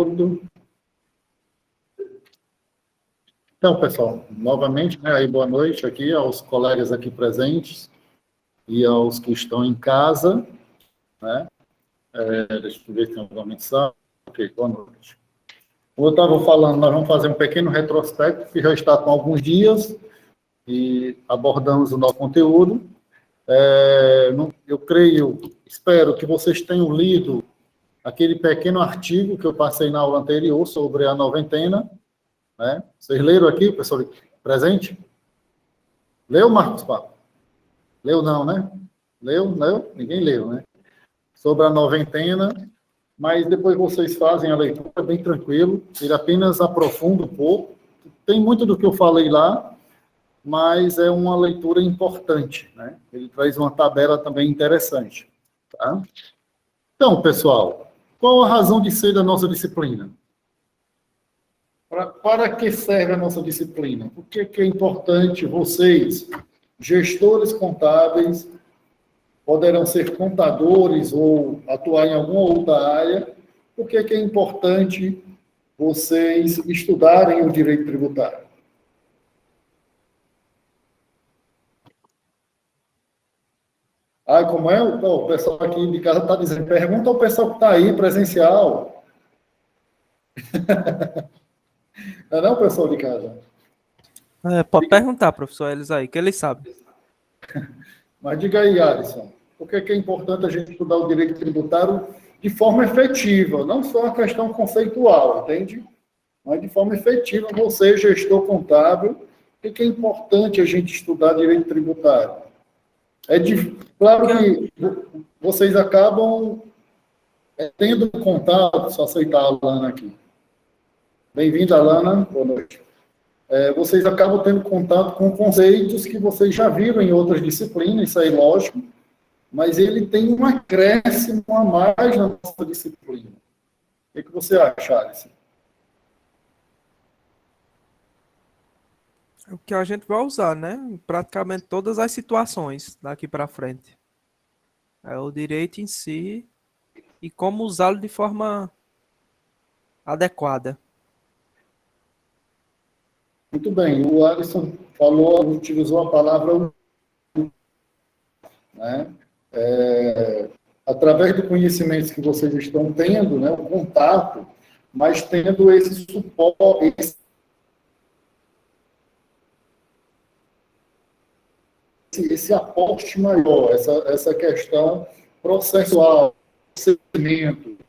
Tudo. Então, pessoal, novamente, né, aí boa noite aqui aos colegas aqui presentes e aos que estão em casa, né? Deixa eu ver se tem alguma mensagem. Ok, boa noite. Como eu estava falando, nós vamos fazer um pequeno retrospecto, que já está com alguns dias, e abordamos o nosso conteúdo. Eu creio, espero que vocês tenham lido aquele pequeno artigo que eu passei na aula anterior sobre a noventena, né? Vocês leram aqui, pessoal presente? Leu, Marcos Paulo? Leu não, né? Leu? Não? Ninguém leu, né? Sobre a noventena, mas depois vocês fazem a leitura bem tranquilo, ele apenas aprofunda um pouco. Tem muito do que eu falei lá, mas é uma leitura importante, né? Ele traz uma tabela também interessante, tá? Então, pessoal, qual a razão de ser da nossa disciplina? Para que serve a nossa disciplina? Por que é importante vocês, gestores contábeis, poderão ser contadores ou atuar em alguma outra área? Por que é importante vocês estudarem o direito tributário? Ah, como é? O pessoal aqui de casa está dizendo, pergunta ao pessoal que está aí, presencial. Não é não, pessoal de casa? Pode perguntar, professor Elis aí, que ele sabe. Mas diga aí, Alisson, por que é importante a gente estudar o direito tributário de forma efetiva, não só uma questão conceitual, entende? Mas de forma efetiva, você, gestor contábil, por que é importante a gente estudar direito tributário? Claro que vocês acabam tendo contato, só aceitar a Alana aqui. Bem-vinda, Alana, boa noite. Vocês acabam tendo contato com conceitos que vocês já viram em outras disciplinas, isso aí lógico, mas ele tem um acréscimo a mais na nossa disciplina. O que você acha, Alisson? É o que a gente vai usar, né? Em praticamente todas as situações daqui para frente. É o direito em si e como usá-lo de forma adequada. Muito bem, o Alisson falou, utilizou a palavra, né? Através do conhecimento que vocês estão tendo, né, o contato, mas tendo esse suporte, esse aporte maior, essa questão processual, procedimento.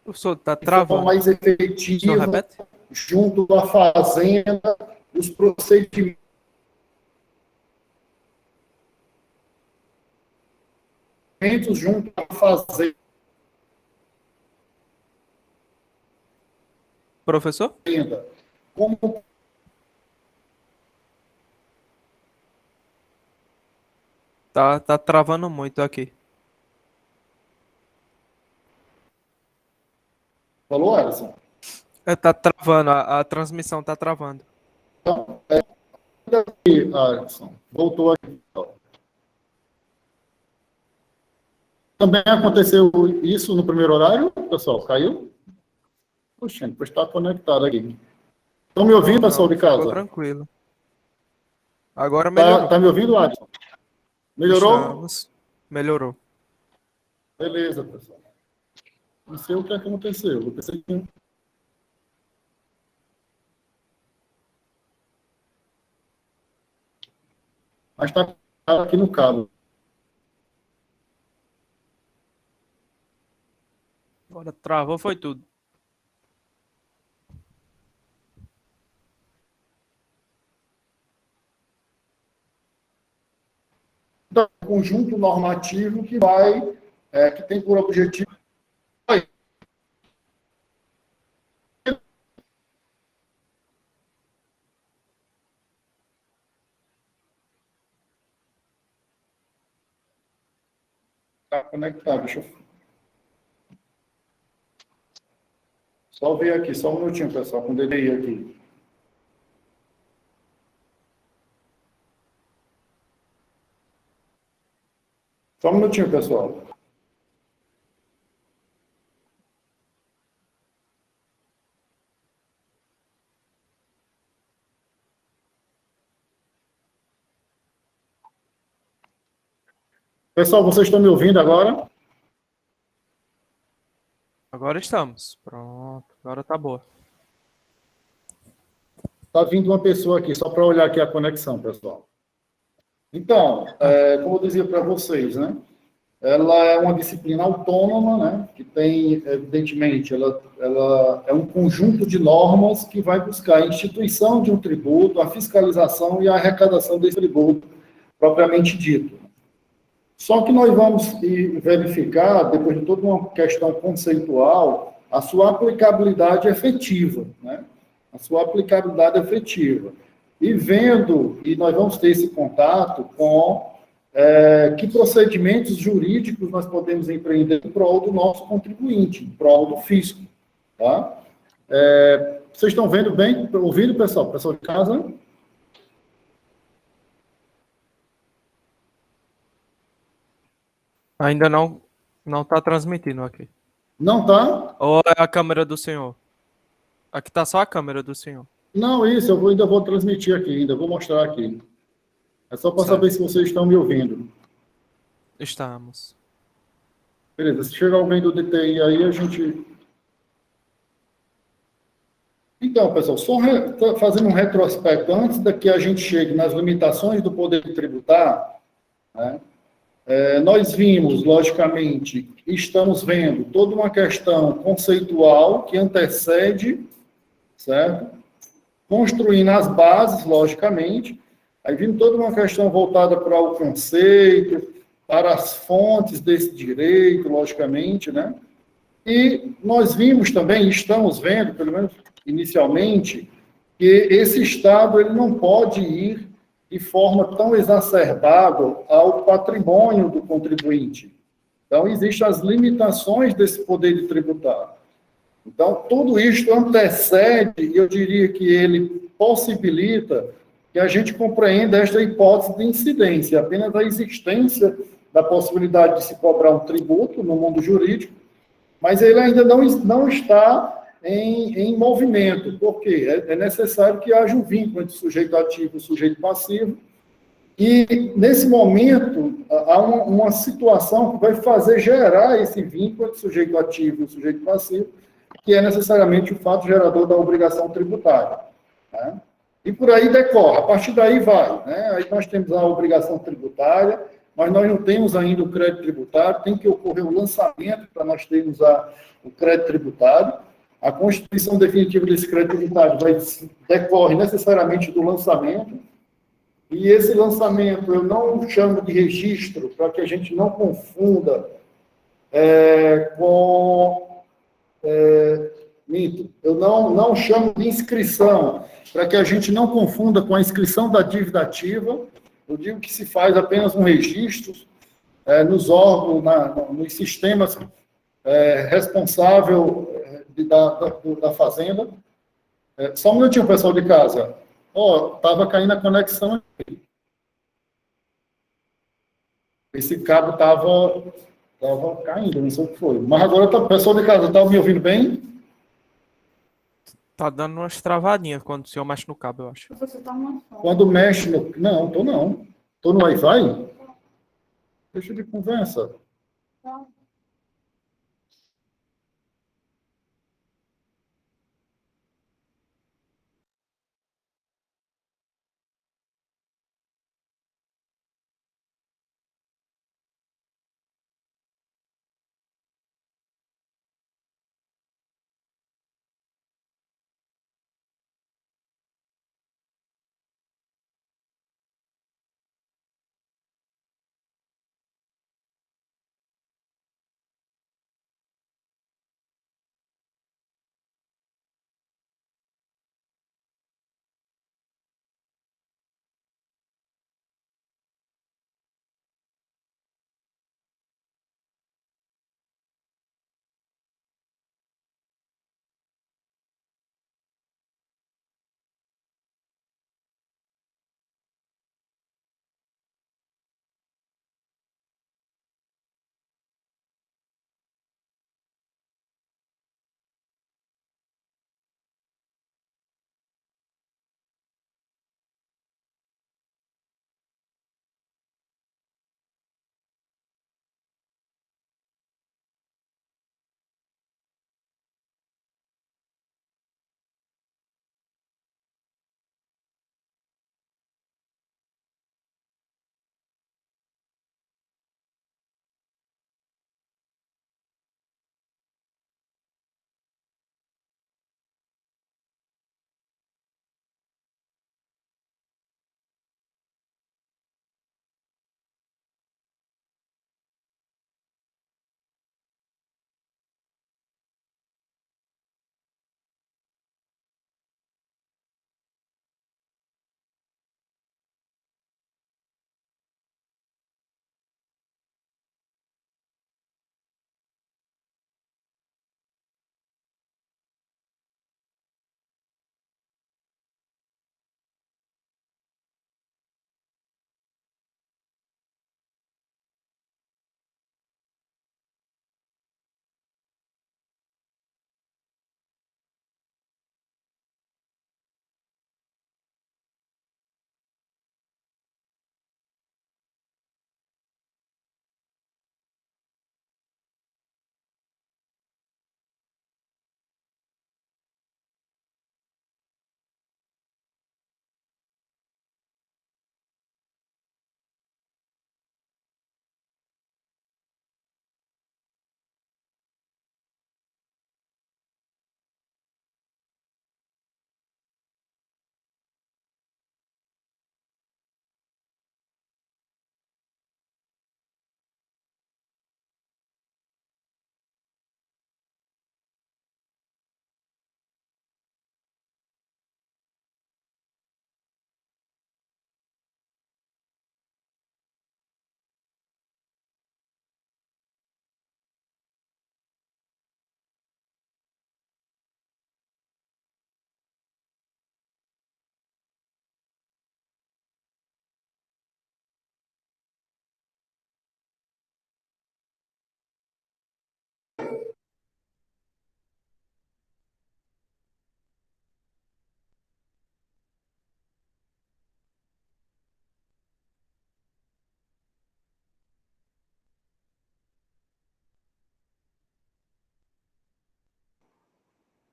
Professor, está De forma travando. mais Professor, efetiva, repete? junto à fazenda, os procedimentos junto à fazenda. Professor? Como Tá travando muito aqui. falou, Alisson? Tá travando, a transmissão tá travando. Então, Alisson, voltou aqui. Também aconteceu isso no primeiro horário, pessoal? Caiu? Poxa, depois está conectado aqui. Estão me ouvindo, pessoal Não, de ficou casa? tranquilo. Agora melhorou. Tá me ouvindo, Alisson? Melhorou? Estamos. Melhorou. Beleza, pessoal. Não sei o que aconteceu. Eu pensei que... Mas está aqui no cabo. Agora travou, foi tudo. Então, um conjunto normativo que vai, que tem por objetivo... Está conectado, deixa eu... Só ver aqui, só um minutinho, pessoal, com o delay aqui. Só um minutinho, pessoal. Pessoal, vocês estão me ouvindo agora? Agora estamos. Pronto, agora tá boa. Está vindo uma pessoa aqui, só para olhar aqui a conexão, pessoal. Então, como eu dizia para vocês, né? Ela é uma disciplina autônoma, né? Que tem, evidentemente, ela é um conjunto de normas que vai buscar a instituição de um tributo, a fiscalização e a arrecadação desse tributo, propriamente dito. Só que nós vamos verificar, depois de toda uma questão conceitual, a sua aplicabilidade efetiva, né? A sua aplicabilidade efetiva. E vendo, e nós vamos ter esse contato com que procedimentos jurídicos nós podemos empreender em prol do nosso contribuinte, em prol do fisco, tá? Vocês estão vendo bem, ouvindo, pessoal? Pessoal de casa? Ainda não tá transmitindo aqui. Não tá? Ou é a câmera do senhor? Aqui tá só a câmera do senhor. Não, isso, ainda vou transmitir aqui, ainda vou mostrar aqui. É só para Certo. saber se vocês estão me ouvindo. Estamos. Beleza, se chegar alguém do DTI aí, a gente... Então, pessoal, fazendo um retrospecto, antes da que a gente chegue nas limitações do poder tributar, né, nós vimos, logicamente, estamos vendo toda uma questão conceitual que antecede, certo? Construindo as bases, logicamente, aí vimos toda uma questão voltada para o conceito, para as fontes desse direito, logicamente, né? E nós vimos também, estamos vendo, pelo menos inicialmente, que esse Estado ele não pode ir de forma tão exacerbada ao patrimônio do contribuinte. Então, existem as limitações desse poder de tributar. Então, tudo isto antecede, e eu diria que ele possibilita que a gente compreenda esta hipótese de incidência, apenas a existência da possibilidade de se cobrar um tributo no mundo jurídico, mas ele ainda não está em movimento. Por quê? É necessário que haja um vínculo entre o sujeito ativo e o sujeito passivo, e, nesse momento, há uma situação que vai fazer gerar esse vínculo entre o sujeito ativo e o sujeito passivo, que é necessariamente o fato gerador da obrigação tributária. Né? E por aí decorre, a partir daí vai. Né? Aí nós temos a obrigação tributária, mas nós não temos ainda o crédito tributário, tem que ocorrer o lançamento para nós termos o crédito tributário. A constituição definitiva desse crédito tributário decorre necessariamente do lançamento, e esse lançamento eu não chamo de registro, para que a gente não confunda minto, eu não chamo de inscrição, para que a gente não confunda com a inscrição da dívida ativa. Eu digo que se faz apenas um registro nos órgãos, nos sistemas responsáveis da Fazenda. Só um minutinho, pessoal de casa. Estava caindo a conexão aqui. Esse cabo estava caindo, não sei o que foi. Mas agora, pessoal de casa, está me ouvindo bem? Tá dando umas travadinhas quando o senhor mexe no cabo, eu acho. Quando mexe no... Não, estou não. Estou no Wi-Fi? Deixa de conversa.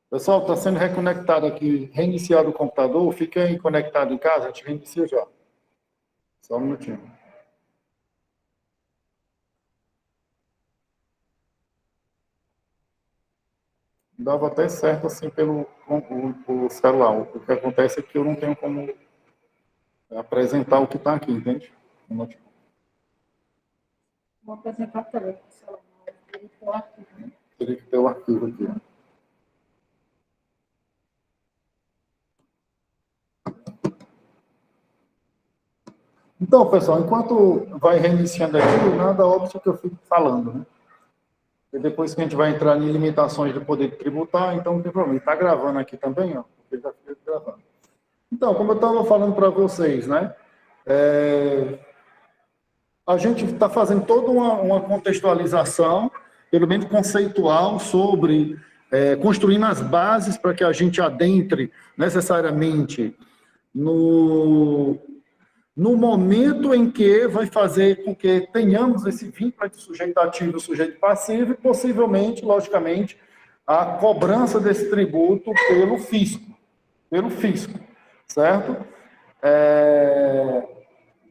Pessoal, está sendo reconectado aqui, reiniciado o computador, fica aí conectado em casa, a gente reinicia já. Só um minutinho. Dava até certo assim pelo o celular. O que acontece é que eu não tenho como apresentar o que está aqui, entende? Vou apresentar também. Teria que ter o arquivo aqui. Então, pessoal, enquanto vai reiniciando aqui, nada óbvio que eu fico falando, né? E depois que a gente vai entrar em limitações do poder tributar, então não tem problema. Está gravando aqui também, ó. Ele já fica gravando. Então, como eu estava falando para vocês, né? A gente está fazendo toda uma contextualização, pelo menos conceitual, sobre construindo as bases para que a gente adentre necessariamente no momento em que vai fazer com que tenhamos esse vínculo entre sujeito ativo e sujeito passivo e, possivelmente, logicamente, a cobrança desse tributo pelo fisco, certo?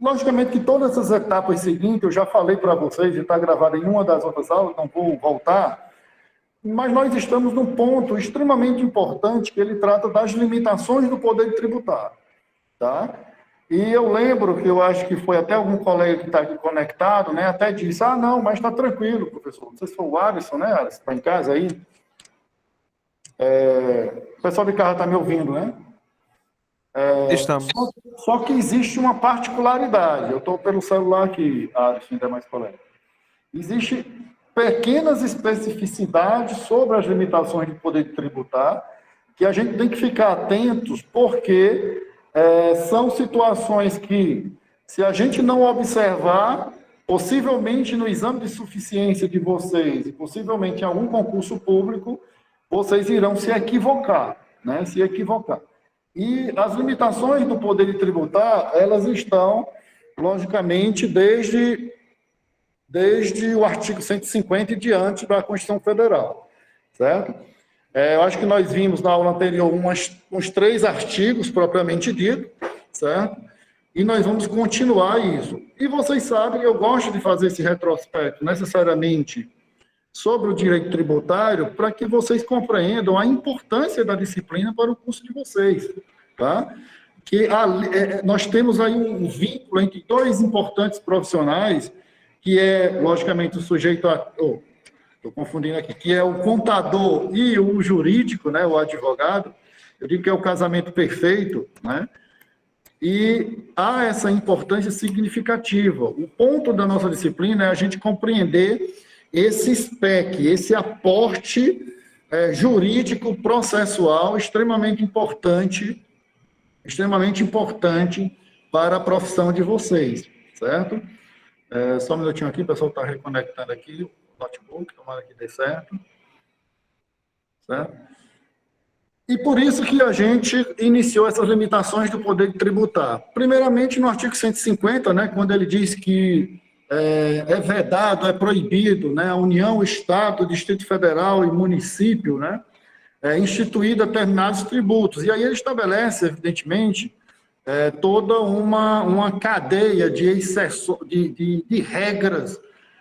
Logicamente que todas essas etapas seguintes, eu já falei para vocês, e está gravado em uma das outras aulas, não vou voltar, mas nós estamos num ponto extremamente importante que ele trata das limitações do poder tributário, tá? E eu lembro que eu acho que foi até algum colega que está aqui conectado, né, até disse, não, mas está tranquilo, professor. Não sei se foi o Alisson, né, Alisson? Está em casa aí? O pessoal de casa está me ouvindo, né? Estamos. Só que existe uma particularidade. Eu estou pelo celular aqui, Alisson, ainda mais colega. Existem pequenas especificidades sobre as limitações de poder tributar que a gente tem que ficar atentos, porque são situações que, se a gente não observar, possivelmente no exame de suficiência de vocês, e possivelmente em algum concurso público, vocês irão se equivocar, né? Se equivocar. E as limitações do poder de tributar, elas estão, logicamente, desde o artigo 150 e diante da Constituição Federal, certo? Eu acho que nós vimos na aula anterior uns 3 artigos propriamente dito, certo? E nós vamos continuar isso. E vocês sabem, eu gosto de fazer esse retrospecto necessariamente sobre o direito tributário para que vocês compreendam a importância da disciplina para o curso de vocês, tá? Que nós temos aí um vínculo entre 2 importantes profissionais, que é, logicamente, o sujeito a... Estou confundindo aqui, que é o contador e o jurídico, né, o advogado. Eu digo que é o casamento perfeito, né? E há essa importância significativa. O ponto da nossa disciplina é a gente compreender esse SPEC, esse aporte jurídico processual extremamente importante para a profissão de vocês, certo? Só um minutinho aqui, o pessoal está reconectando aqui o notebook, tomara que dê certo. Certo? E por isso que a gente iniciou essas limitações do poder de tributar. Primeiramente, no artigo 150, né, quando ele diz que é vedado, é proibido, né, a União, Estado, Distrito Federal e município, né, instituir determinados tributos. E aí ele estabelece, evidentemente, toda uma cadeia de regras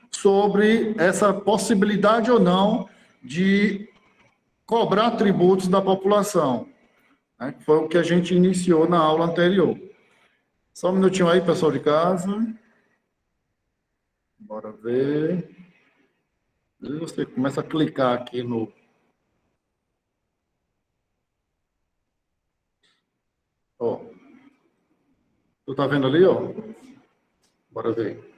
sobre essa possibilidade ou não de cobrar tributos da população, né? Foi o que a gente iniciou na aula anterior. Só um minutinho aí, pessoal de casa. Bora ver. E você começa a clicar aqui no... Ó. Tu tá vendo ali, ó? Bora ver.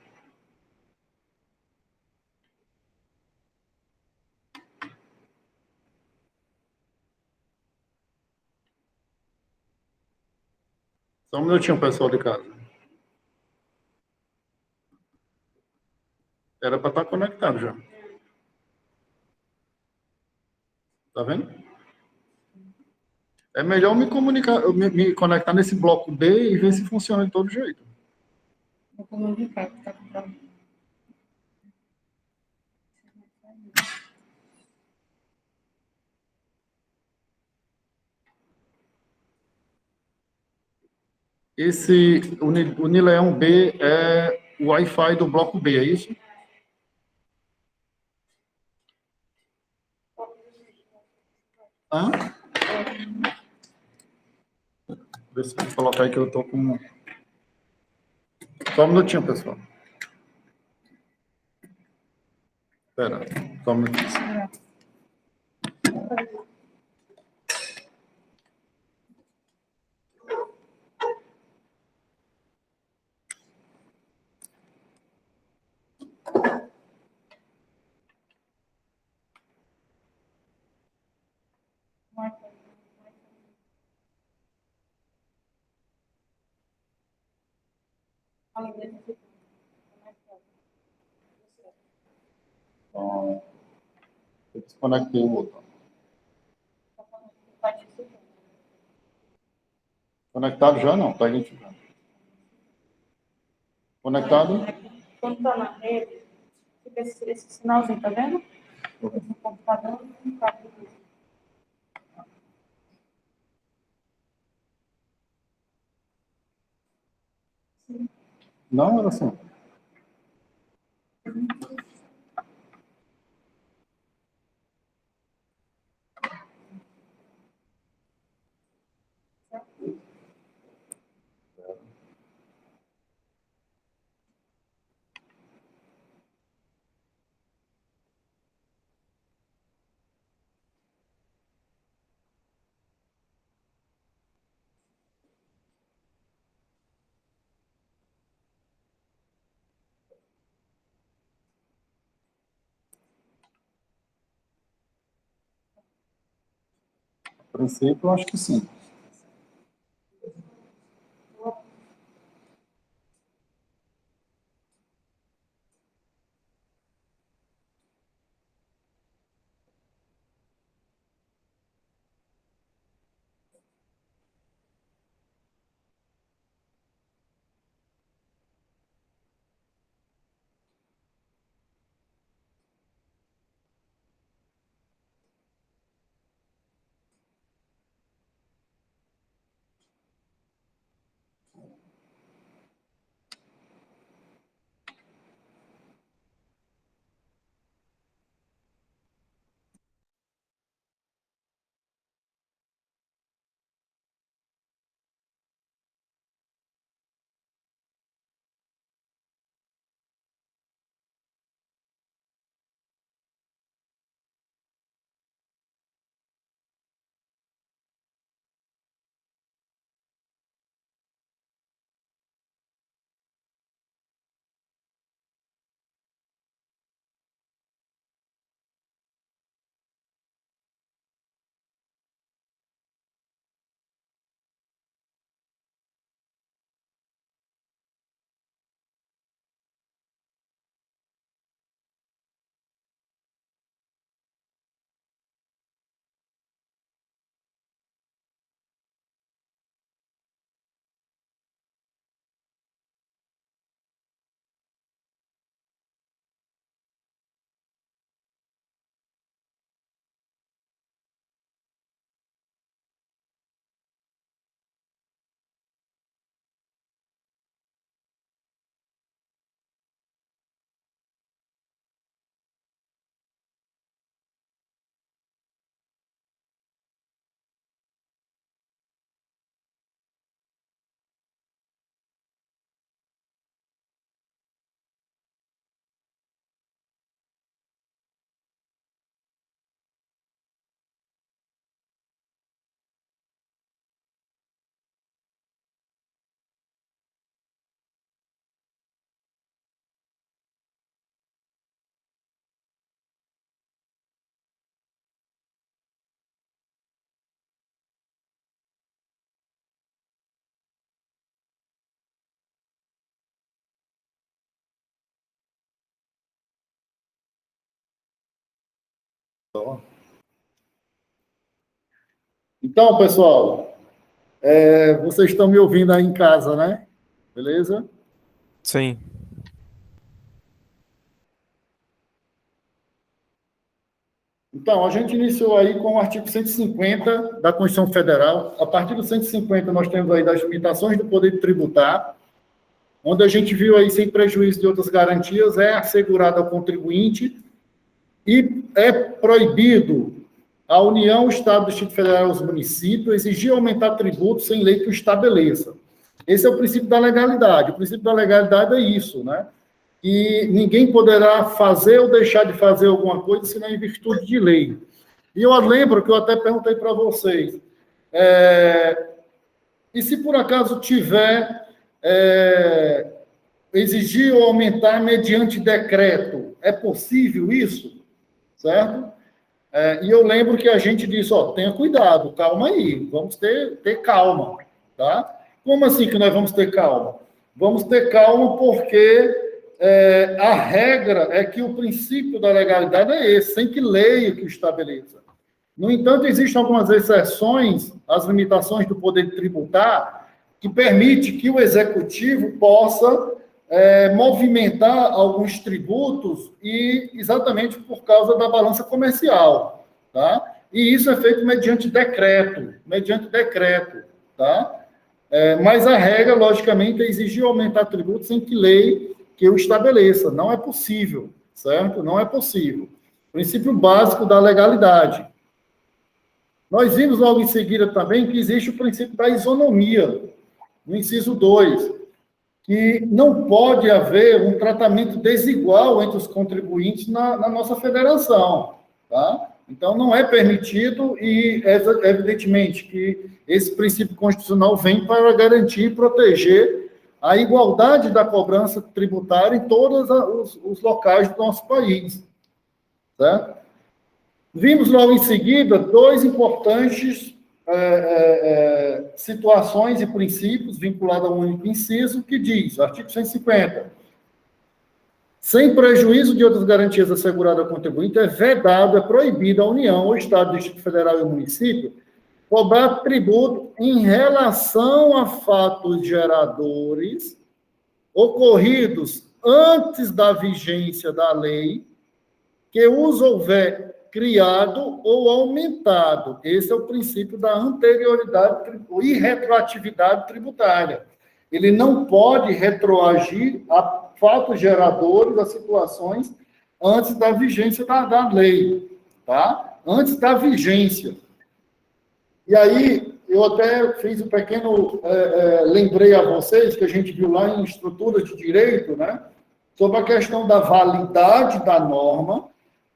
Só um minutinho, pessoal de casa. Era para estar conectado já. Tá vendo? É melhor me conectar nesse bloco B e ver se funciona de todo jeito. Vou comunicar, tá com problema. O Nileão B é o Wi-Fi do bloco B, é isso? Hã? Vê se eu colocar aí que eu tô com... Só um minutinho, pessoal. Espera, só um minutinho. Então, eu desconectei o outro. Conectado já? Não, tá identificado. Conectado? Quando tá na rede, fica esse sinalzinho, tá vendo? Esse computador não tá tudo. Não, era assim. A princípio, eu acho que sim. Então, pessoal, vocês estão me ouvindo aí em casa, né? Beleza? Sim. Então, a gente iniciou aí com o artigo 150 da Constituição Federal. A partir do 150, nós temos aí das limitações do poder tributar, onde a gente viu aí, sem prejuízo de outras garantias, é assegurado ao contribuinte e é proibido a União, o Estado, o Distrito Federal e os municípios exigir aumentar tributos sem lei que o estabeleça. Esse é o princípio da legalidade. O princípio da legalidade é isso, né? E ninguém poderá fazer ou deixar de fazer alguma coisa senão em virtude de lei. E eu lembro que eu até perguntei para vocês, e se por acaso tiver exigir ou aumentar mediante decreto, é possível isso? Certo? E eu lembro que a gente disse, tenha cuidado, calma aí, vamos ter calma, tá? Como assim que nós vamos ter calma? Vamos ter calma porque a regra é que o princípio da legalidade é esse, sem que lei que o estabeleça. No entanto, existem algumas exceções às limitações do poder tributar que permite que o executivo possa movimentar alguns tributos e exatamente por causa da balança comercial, tá? E isso é feito mediante decreto, tá? Mas a regra, logicamente, é exigir aumentar tributos sem que lei que o estabeleça. Não é possível, certo? Não é possível. Princípio básico da legalidade. Nós vimos logo em seguida também que existe o princípio da isonomia, no inciso 2, que não pode haver um tratamento desigual entre os contribuintes na nossa federação, tá? Então, não é permitido e, evidentemente, que esse princípio constitucional vem para garantir e proteger a igualdade da cobrança tributária em todos os locais do nosso país, certo? Vimos logo em seguida dois importantes situações e princípios vinculados a um único inciso, que diz, artigo 150, sem prejuízo de outras garantias asseguradas ao contribuinte, é vedado, é proibido à União, o Estado, o Distrito Federal e o município cobrar tributo em relação a fatos geradores ocorridos antes da vigência da lei, que os houver criado ou aumentado. Esse é o princípio da anterioridade e retroatividade tributária. Ele não pode retroagir a fatos geradores, a situações antes da vigência da lei, tá? Antes da vigência. E aí, eu até fiz um pequeno... lembrei a vocês que a gente viu lá em estrutura de direito, né? Sobre a questão da validade da norma,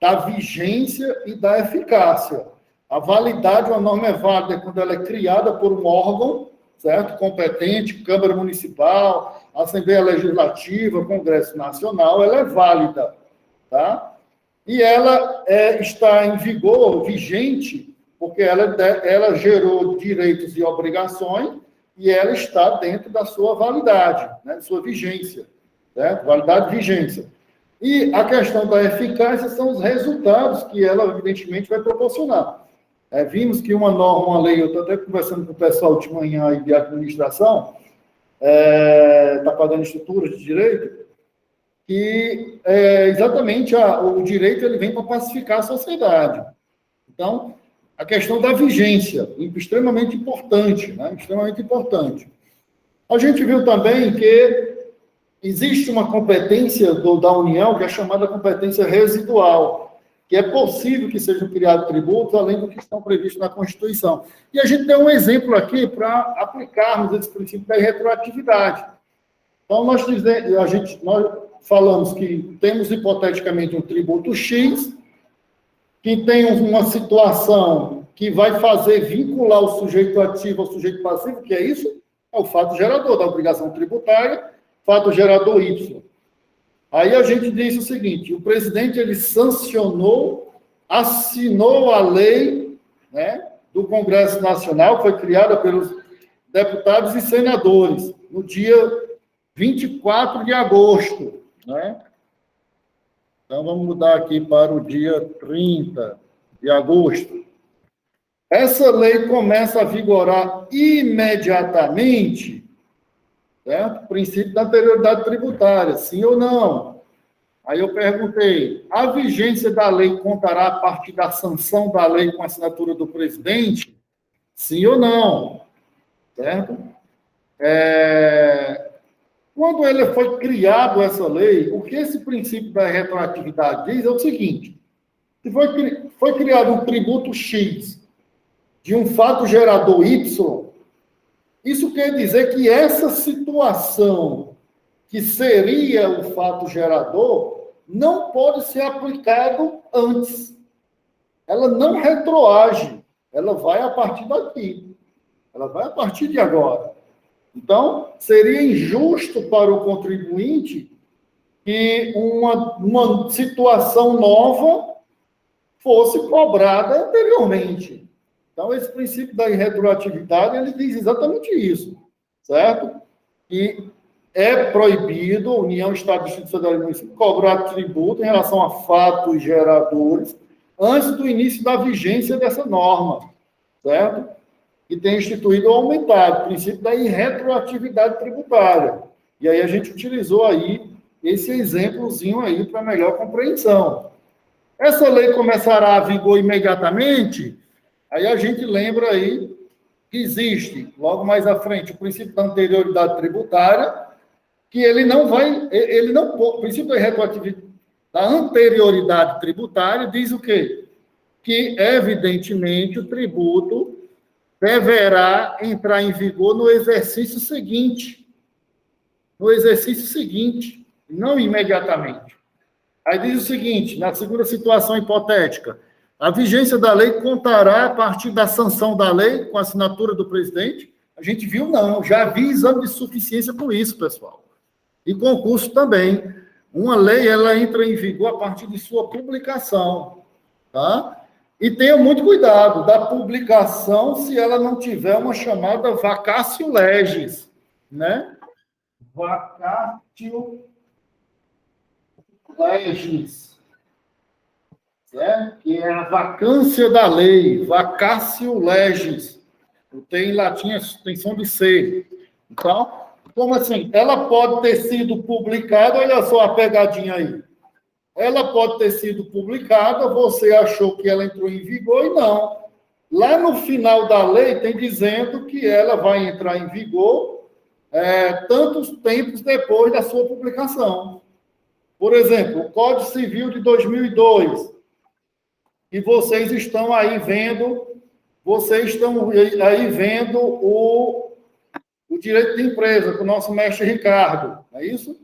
da vigência e da eficácia. A validade, uma norma é válida quando ela é criada por um órgão, certo? Competente, Câmara Municipal, Assembleia Legislativa, Congresso Nacional, ela é válida, tá? E ela está em vigor, vigente, porque ela gerou direitos e obrigações e ela está dentro da sua validade, né? Sua vigência, certo? Validade e vigência. E a questão da eficácia são os resultados que ela, evidentemente, vai proporcionar. Vimos que uma norma, uma lei, eu estou até conversando com o pessoal de manhã aí de administração, está pagando estruturas de direito, que exatamente o direito ele vem para pacificar a sociedade. Então, a questão da vigência, extremamente importante, né? Extremamente importante. A gente viu também que existe uma competência da União, que é chamada competência residual, que é possível que sejam criados tributos, além do que estão previstos na Constituição. E a gente tem um exemplo aqui para aplicarmos esse princípio da retroatividade. Então, nós falamos que temos, hipoteticamente, um tributo X, que tem uma situação que vai fazer vincular o sujeito ativo ao sujeito passivo, que é isso? É o fato gerador da obrigação tributária, fato gerador Y. Aí a gente diz o seguinte, o presidente, ele sancionou, assinou a lei, né, do Congresso Nacional, que foi criada pelos deputados e senadores, no dia 24 de agosto, né? Então, vamos mudar aqui para o dia 30 de agosto. Essa lei começa a vigorar imediatamente, certo? Princípio da anterioridade tributária, sim ou não? Aí eu perguntei, a vigência da lei contará a partir da sanção da lei com a assinatura do presidente? Sim ou não? Certo? Quando ele foi criado essa lei, o que esse princípio da retroatividade diz é o seguinte, se foi criado um tributo X de um fato gerador Y, isso quer dizer que essa situação que seria o fato gerador não pode ser aplicado antes. Ela não retroage, ela vai a partir daqui. Ela vai a partir de agora. Então, seria injusto para o contribuinte que uma situação nova fosse cobrada anteriormente. Então, esse princípio da irretroatividade, ele diz exatamente isso, certo? E é proibido, União, Estado, Distrito Federal e Município, cobrar tributo em relação a fatos geradores antes do início da vigência dessa norma, certo? E tem instituído ou aumentado o princípio da irretroatividade tributária. E aí a gente utilizou aí esse exemplozinho aí para melhor compreensão. Essa lei começará a vigor imediatamente, aí a gente lembra aí que existe, logo mais à frente, o princípio da anterioridade tributária, que o princípio da retroatividade, da anterioridade tributária diz o quê? Que, evidentemente, o tributo deverá entrar em vigor no exercício seguinte. No exercício seguinte, não imediatamente. Aí diz o seguinte, na segunda situação hipotética, a vigência da lei contará a partir da sanção da lei com a assinatura do presidente? A gente viu, não. Já vi exame de suficiência com isso, pessoal. E concurso também. Uma lei, ela entra em vigor a partir de sua publicação, tá? E tenha muito cuidado da publicação se ela não tiver uma chamada vacatio legis, né? Vacatio legis, certo? Que é a vacância da lei, vacatio legis. Tem em latim a extensão de ser. Então, como assim? Ela pode ter sido publicada, olha só a pegadinha aí. Ela pode ter sido publicada, você achou que ela entrou em vigor e não. Lá no final da lei tem dizendo que ela vai entrar em vigor tantos tempos depois da sua publicação. Por exemplo, o Código Civil de 2002, e vocês estão aí vendo o direito de empresa com o nosso mestre Ricardo, não é isso?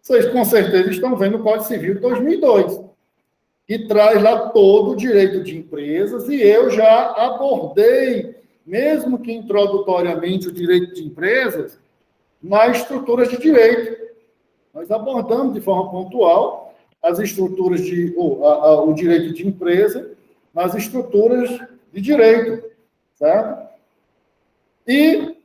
Vocês, com certeza, estão vendo o Código Civil de 2002, que traz lá todo o direito de empresas, e eu já abordei, mesmo que introdutoriamente, o direito de empresas nas estruturas de direito. Nós abordamos de forma pontual as estruturas o direito de empresa nas estruturas de direito, certo? E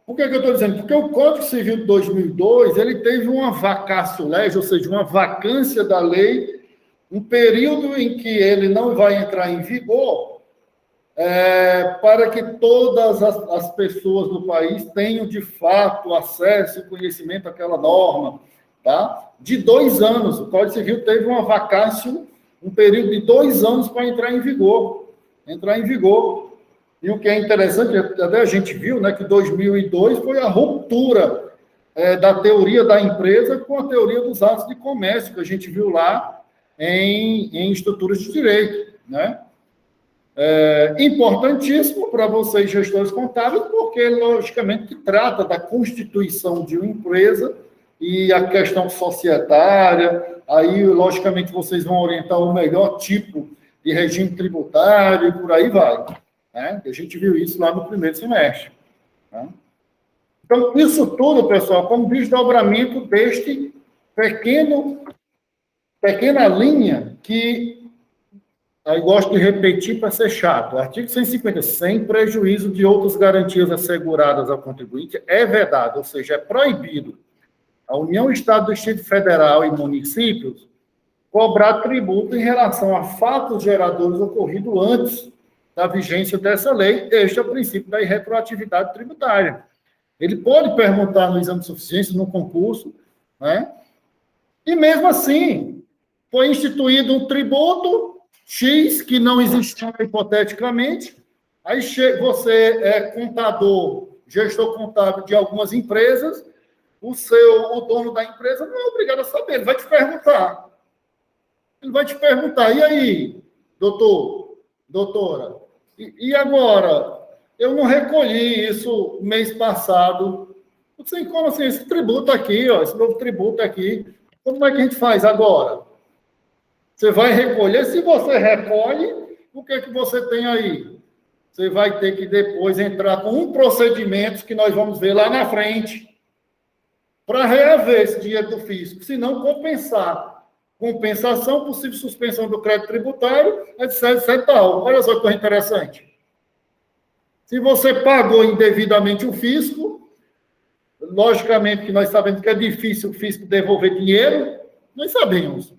por que eu estou dizendo? Porque o Código Civil de 2002, ele teve uma vacatio legis, ou seja, uma vacância da lei, um período em que ele não vai entrar em vigor, para que todas as pessoas do país tenham, de fato, acesso e conhecimento àquela norma, tá? De 2 anos. O Código Civil teve uma vacatio, um período de 2 anos para entrar em vigor. E o que é interessante, até a gente viu, né, que 2002 foi a ruptura da teoria da empresa com a teoria dos atos de comércio, que a gente viu lá em estruturas de direito, né? Importantíssimo para vocês, gestores contábeis, porque, logicamente, que trata da constituição de uma empresa e a questão societária, aí, logicamente, vocês vão orientar o melhor tipo de regime tributário e por aí vai. Né? A gente viu isso lá no primeiro semestre. Né? Então, isso tudo, pessoal, como desdobramento deste pequena linha que eu gosto de repetir para ser chato. O artigo 150, sem prejuízo de outras garantias asseguradas ao contribuinte, é vedado, ou seja, é proibido a União, Estado, Distrito Federal e municípios cobrar tributo em relação a fatos geradores ocorridos antes da vigência dessa lei. Este é o princípio da irretroatividade tributária. Ele pode perguntar no exame de suficiência, no concurso, né? E mesmo assim, foi instituído um tributo X, que não existia hipoteticamente, aí você é contador, gestor contábil de algumas empresas, o dono da empresa não é obrigado a saber, ele vai te perguntar. Ele vai te perguntar, e aí, doutor, doutora, e agora? Eu não recolhi isso mês passado. Assim, como assim? Esse tributo aqui, ó, esse novo tributo aqui, como é que a gente faz agora? Você vai recolher, se você recolhe, o que é que você tem aí? Você vai ter que depois entrar com um procedimento que nós vamos ver lá na frente, para reaver esse dinheiro do fisco, se não compensar. Compensação, possível suspensão do crédito tributário, etc, etc, tal. Olha só que coisa interessante. Se você pagou indevidamente o fisco, logicamente que nós sabemos que é difícil o fisco devolver dinheiro, nós sabemos.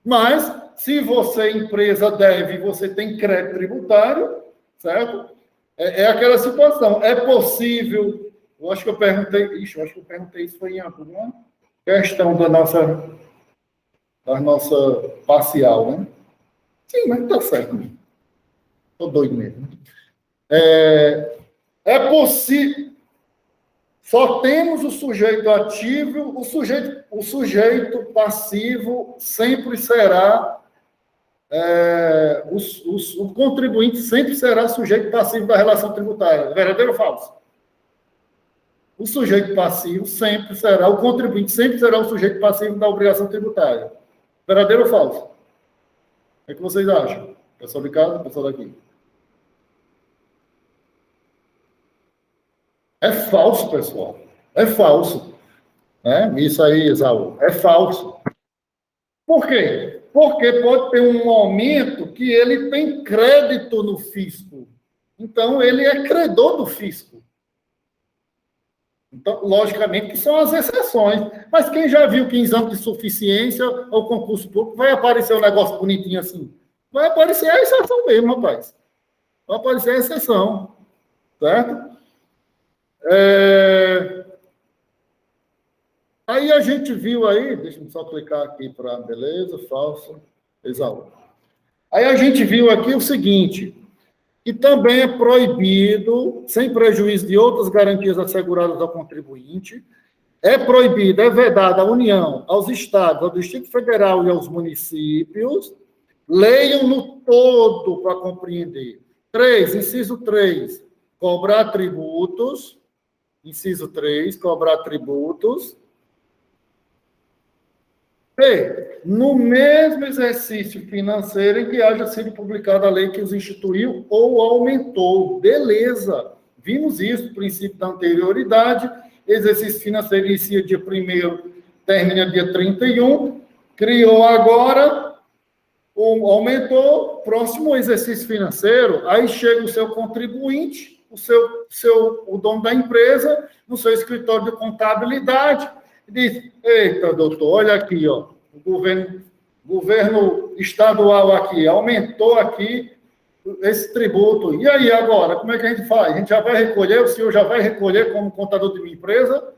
Mas, se você, empresa, deve, você tem crédito tributário, certo? É aquela situação. É possível, eu acho que eu perguntei isso foi em alguma questão da nossa parcial, né? Sim, mas tá certo. Estou doido mesmo. É possível. Só temos o sujeito ativo, o sujeito passivo sempre será, o contribuinte sempre será sujeito passivo da relação tributária. Verdadeiro ou falso? O sujeito passivo sempre será, o contribuinte sempre será o sujeito passivo da obrigação tributária. Verdadeiro ou falso? O que vocês acham? Pessoal de casa, pessoal daqui. É falso, pessoal. É falso. Né? Isso aí, Isaú, é falso. Por quê? Porque pode ter um momento que ele tem crédito no fisco. Então, ele é credor do fisco. Então, logicamente, que são as exceções. Mas quem já viu que em exame de suficiência ou concurso público vai aparecer um negócio bonitinho assim? Vai aparecer a exceção mesmo, rapaz. Vai aparecer a exceção. Certo? Aí a gente viu aí, deixa eu só clicar aqui para, beleza, falso, exaú. Aí a gente viu aqui o seguinte, que também é proibido, sem prejuízo de outras garantias asseguradas ao contribuinte, é proibido, é vedado à União, aos estados, ao Distrito Federal e aos municípios, leiam no todo para compreender. 3, inciso 3, cobrar tributos. Inciso 3, cobrar tributos. E, no mesmo exercício financeiro em que haja sido publicada a lei que os instituiu ou aumentou. Beleza. Vimos isso, princípio da anterioridade. Exercício financeiro inicia dia 1º, termina dia 31. Criou agora, aumentou, próximo exercício financeiro, aí chega o seu contribuinte, o dono da empresa, no seu escritório de contabilidade, e diz, eita, doutor, olha aqui, ó, o governo estadual aqui, aumentou aqui esse tributo. E aí, agora, como é que a gente faz? A gente já vai recolher, o senhor já vai recolher como contador de minha empresa?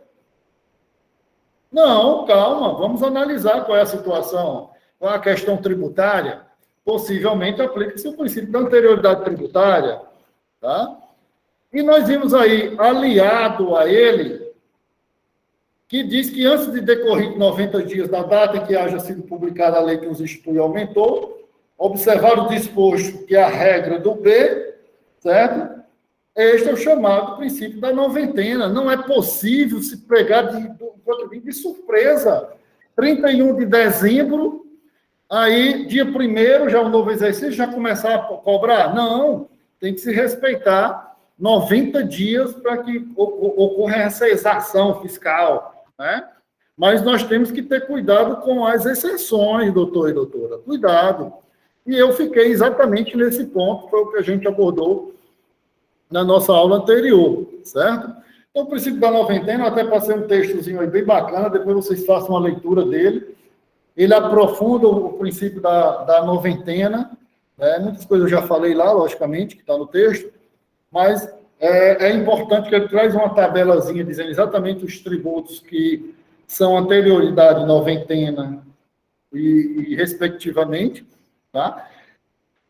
Não, calma, vamos analisar qual é a situação. Qual é a questão tributária? Possivelmente aplica-se o princípio da anterioridade tributária, tá? E nós vimos aí, aliado a ele, que diz que antes de decorrer 90 dias da data em que haja sido publicada a lei que os institui aumentou, observar o disposto que é a regra do B, certo? Este é o chamado princípio da noventena. Não é possível se pegar de surpresa. 31 de dezembro, aí, dia 1º, já um novo exercício, já começar a cobrar? Não, tem que se respeitar 90 dias para que ocorra essa exação fiscal, né? Mas nós temos que ter cuidado com as exceções, doutor e doutora, cuidado. E eu fiquei exatamente nesse ponto, foi o que a gente abordou na nossa aula anterior, certo? Então, o princípio da noventena, eu até passei um textozinho aí bem bacana, depois vocês façam uma leitura dele. Ele aprofunda o princípio da noventena, né? Muitas coisas eu já falei lá, logicamente, que está no texto, mas é importante que ele traz uma tabelazinha dizendo exatamente os tributos que são anterioridade noventena, e respectivamente, tá?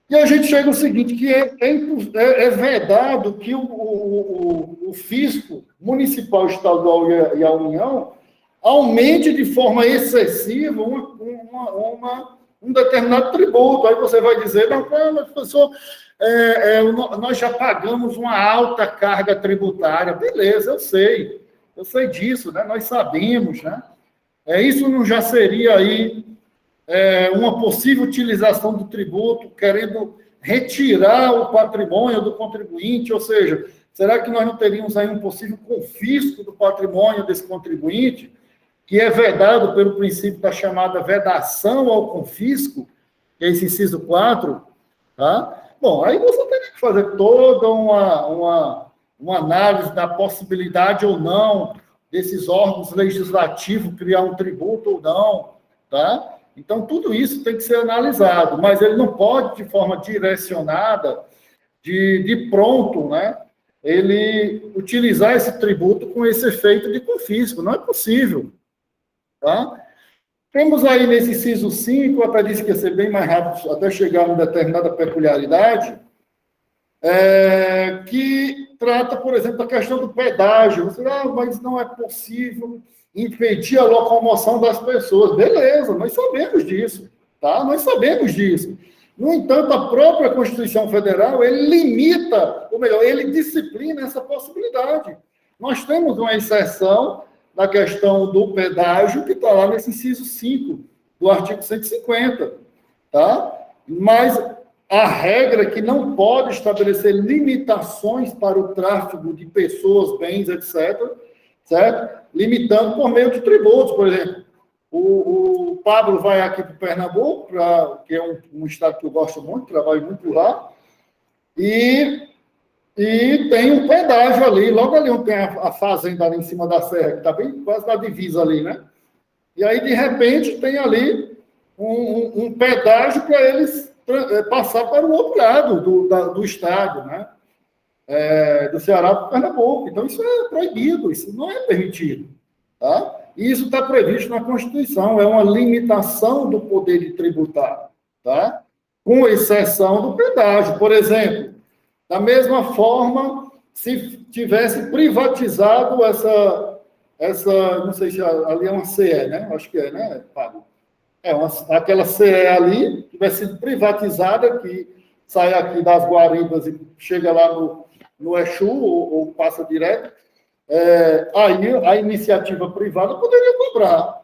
E a gente chega ao seguinte, que é vedado que o fisco municipal, estadual e a União aumente de forma excessiva um determinado tributo. Aí você vai dizer, não, professor, nós já pagamos uma alta carga tributária. Beleza, eu sei disso, né? Nós sabemos, né? Isso não já seria aí uma possível utilização do tributo, querendo retirar o patrimônio do contribuinte, ou seja, será que nós não teríamos aí um possível confisco do patrimônio desse contribuinte, que é vedado pelo princípio da chamada vedação ao confisco, que é esse inciso 4, tá? Bom, aí você teria que fazer toda uma análise da possibilidade ou não desses órgãos legislativos criar um tributo ou não, tá? Então, tudo isso tem que ser analisado, mas ele não pode, de forma direcionada, de pronto, né, ele utilizar esse tributo com esse efeito de confisco. Não é possível. Tá? Temos aí nesse inciso 5, eu até disse que ia ser bem mais rápido, até chegar a uma determinada peculiaridade, que trata, por exemplo, da questão do pedágio. Você mas não é possível impedir a locomoção das pessoas. Beleza, nós sabemos disso, tá? Nós sabemos disso. No entanto, a própria Constituição Federal, ele limita, ou melhor, ele disciplina essa possibilidade. Nós temos uma exceção na questão do pedágio, que está lá nesse inciso 5 do artigo 150, tá? Mas a regra é que não pode estabelecer limitações para o tráfego de pessoas, bens, etc., certo? Limitando por meio de tributos, por exemplo. O Pablo vai aqui para o Pernambuco, que é um estado que eu gosto muito, trabalho muito por lá, e tem um pedágio ali, logo ali onde tem a fazenda ali em cima da serra, que está bem quase na divisa ali, né? E aí, de repente, tem ali um pedágio para eles passar para o outro lado do estado, né? Do Ceará para o Pernambuco. Então, isso é proibido, isso não é permitido. Tá? E isso está previsto na Constituição, é uma limitação do poder de tributar, tá? Com exceção do pedágio. Por exemplo, da mesma forma, se tivesse privatizado essa não sei se ali é uma CE, né? Acho que é, né, Pablo? Aquela CE ali, tivesse sido privatizada, que sai aqui das Guaribas e chega lá no Exu, ou passa direto, aí a iniciativa privada poderia cobrar,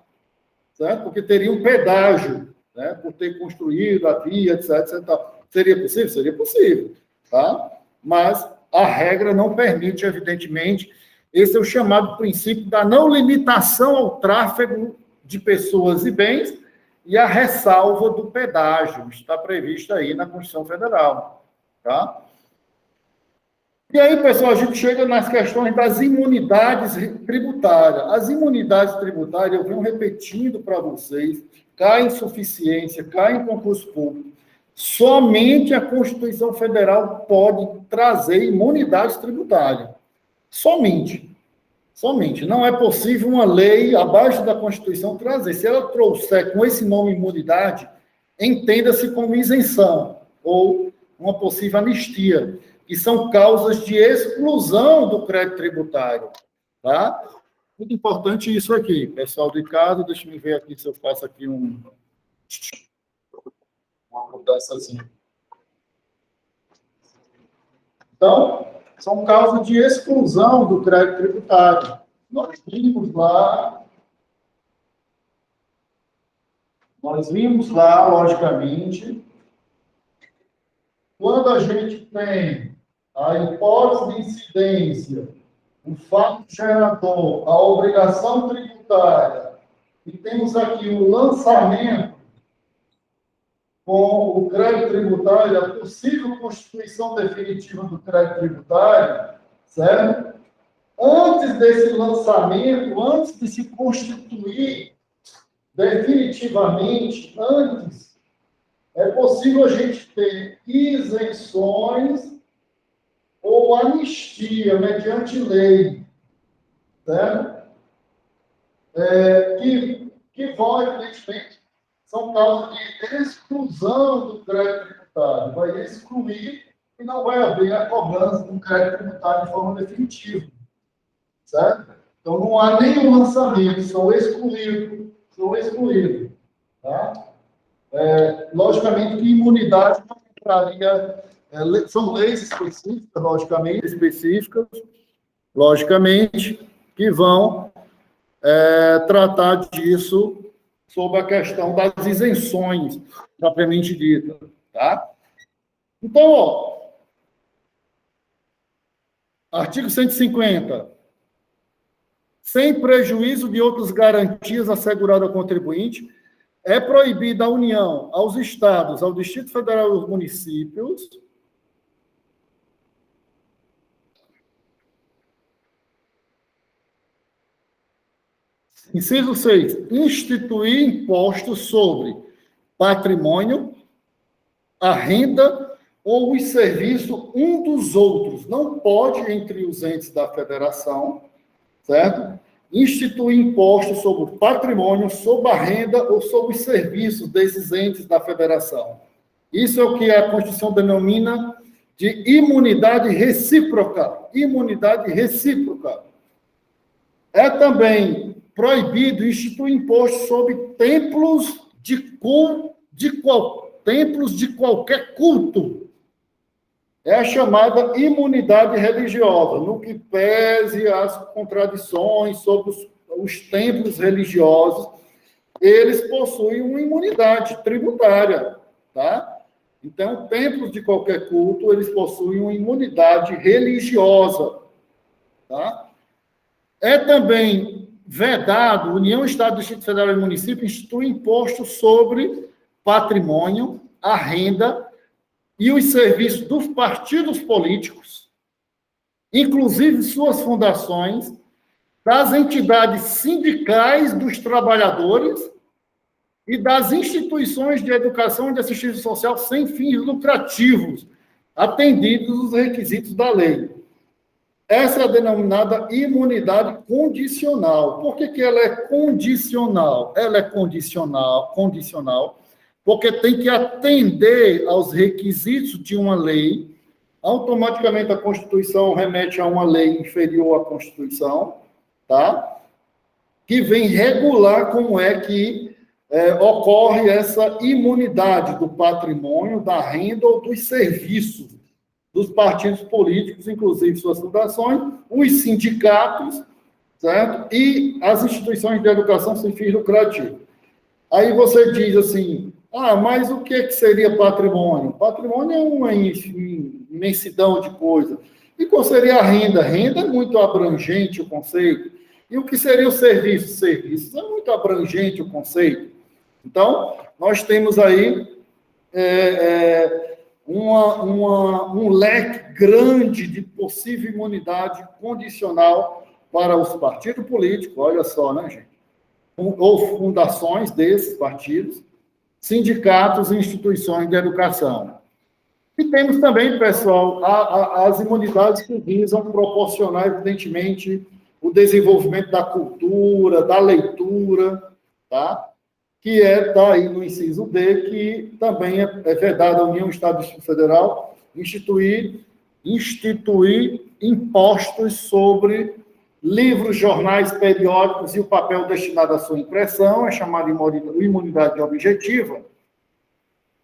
certo? Porque teria um pedágio, né, por ter construído a via, etc, etc. Seria possível? Seria possível, tá? Mas a regra não permite, evidentemente. Esse é o chamado princípio da não limitação ao tráfego de pessoas e bens e a ressalva do pedágio. Está previsto aí na Constituição Federal, tá? E aí, pessoal, a gente chega nas questões das imunidades tributárias. As imunidades tributárias, eu venho repetindo para vocês, cai em suficiência, cai em concurso público. Somente a Constituição Federal pode trazer imunidades tributárias. Somente. Somente. Não é possível uma lei abaixo da Constituição trazer. Se ela trouxer com esse nome imunidade, entenda-se como isenção ou uma possível anistia, que são causas de exclusão do crédito tributário, tá? Muito importante isso aqui, pessoal de casa, deixa eu ver aqui se eu faço aqui uma mudançazinha. Então, são causas de exclusão do crédito tributário. Nós vimos lá, logicamente, quando a gente tem a hipótese de incidência, o fato gerador, a obrigação tributária, e temos aqui o lançamento com o crédito tributário, a possível constituição definitiva do crédito tributário, certo? Antes desse lançamento, antes de se constituir definitivamente, antes, é possível a gente ter isenções ou anistia mediante lei, certo? Que vão, evidentemente, são causas de exclusão do crédito tributário. Vai excluir e não vai haver a cobrança do crédito tributário de forma definitiva. Certo? Então, não há nenhum lançamento, são excluídos. Tá? Logicamente que imunidade não entraria, são leis específicas, logicamente, que vão tratar disso sob a questão das isenções, propriamente dita. Tá? Então, ó, artigo 150. Sem prejuízo de outras garantias asseguradas ao contribuinte, é proibida à União, aos Estados, ao Distrito Federal e aos municípios inciso 6, instituir impostos sobre patrimônio, a renda ou os serviços um dos outros. Não pode, entre os entes da federação, certo? Instituir impostos sobre o patrimônio, sobre a renda ou sobre os serviços desses entes da federação. Isso é o que a Constituição denomina de imunidade recíproca. Imunidade recíproca. É também proibido instituir imposto sobre templos templos de qualquer culto. É a chamada imunidade religiosa, no que pese as contradições sobre os templos religiosos, eles possuem uma imunidade tributária, tá? Então, templos de qualquer culto, eles possuem uma imunidade religiosa, tá? É também vedado, União, Estado, Distrito Federal e Município institui imposto sobre patrimônio, a renda e os serviços dos partidos políticos, inclusive suas fundações, das entidades sindicais dos trabalhadores e das instituições de educação e de assistência social sem fins lucrativos, atendidos os requisitos da lei. Essa é a denominada imunidade condicional. Por que ela é condicional? Ela é condicional, porque tem que atender aos requisitos de uma lei. Automaticamente a Constituição remete a uma lei inferior à Constituição, tá? Que vem regular como é que ocorre essa imunidade do patrimônio, da renda ou dos serviços dos partidos políticos, inclusive suas fundações, os sindicatos, certo? E as instituições de educação sem fins lucrativos. Aí você diz assim, mas o que seria patrimônio? Patrimônio é uma imensidão de coisas. E qual seria a renda? Renda é muito abrangente o conceito. E o que seria o serviço? Serviços é muito abrangente o conceito. Então, nós temos aí um leque grande de possível imunidade condicional para os partidos políticos, olha só, né, gente? Ou fundações desses partidos, sindicatos e instituições de educação. E temos também, pessoal, as imunidades que visam proporcionar, evidentemente, o desenvolvimento da cultura, da leitura, tá? Que está aí no inciso D, que também é vedado à União, Estado e Distrito Federal, instituir impostos sobre livros, jornais, periódicos e o papel destinado à sua impressão, é chamada imunidade objetiva.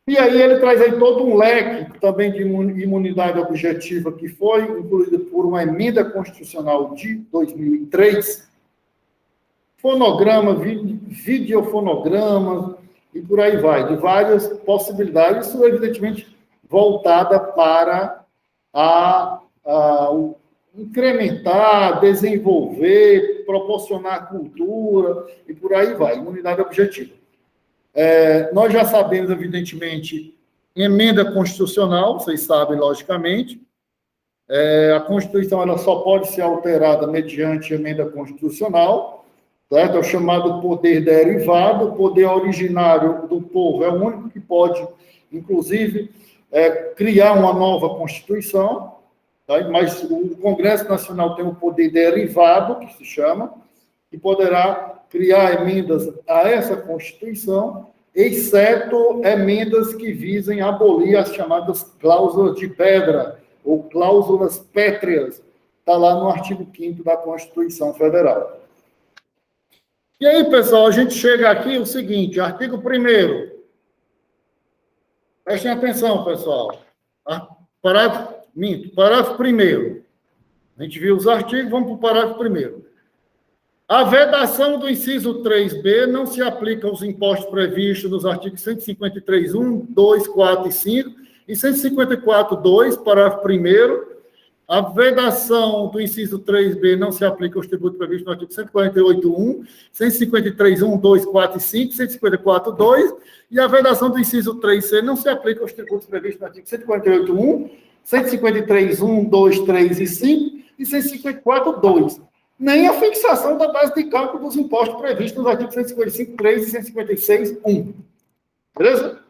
E aí ele traz aí todo um leque também de imunidade objetiva que foi incluída por uma emenda constitucional de 2003, fonograma, videofonograma, e por aí vai, de várias possibilidades, isso evidentemente voltada para incrementar, desenvolver, proporcionar cultura, e por aí vai, imunidade objetiva. Nós já sabemos, evidentemente, emenda constitucional, vocês sabem, logicamente, a Constituição ela só pode ser alterada mediante emenda constitucional, certo? É o chamado poder derivado, o poder originário do povo é o único que pode, inclusive, criar uma nova Constituição, tá? Mas o Congresso Nacional tem um poder derivado, que se chama, que poderá criar emendas a essa Constituição, exceto emendas que visem abolir as chamadas cláusulas de pedra, ou cláusulas pétreas, está lá no artigo 5º da Constituição Federal. E aí, pessoal, a gente chega aqui, o seguinte, artigo 1º. Prestem atenção, pessoal. Parágrafo 1º. A gente viu os artigos, vamos para o parágrafo 1º. A vedação do inciso 3b não se aplica aos impostos previstos nos artigos 153.1, 2, 4 e 5 e 154.2, parágrafo 1º. A vedação do inciso 3b não se aplica aos tributos previstos no artigo 148.1, 153.1, 2, 4 e 5, 154.2, e a vedação do inciso 3c não se aplica aos tributos previstos no artigo 148.1, 153.1, 2, 3 e 5 e 154.2. Nem a fixação da base de cálculo dos impostos previstos nos artigos 155.3 e 156.1. Beleza?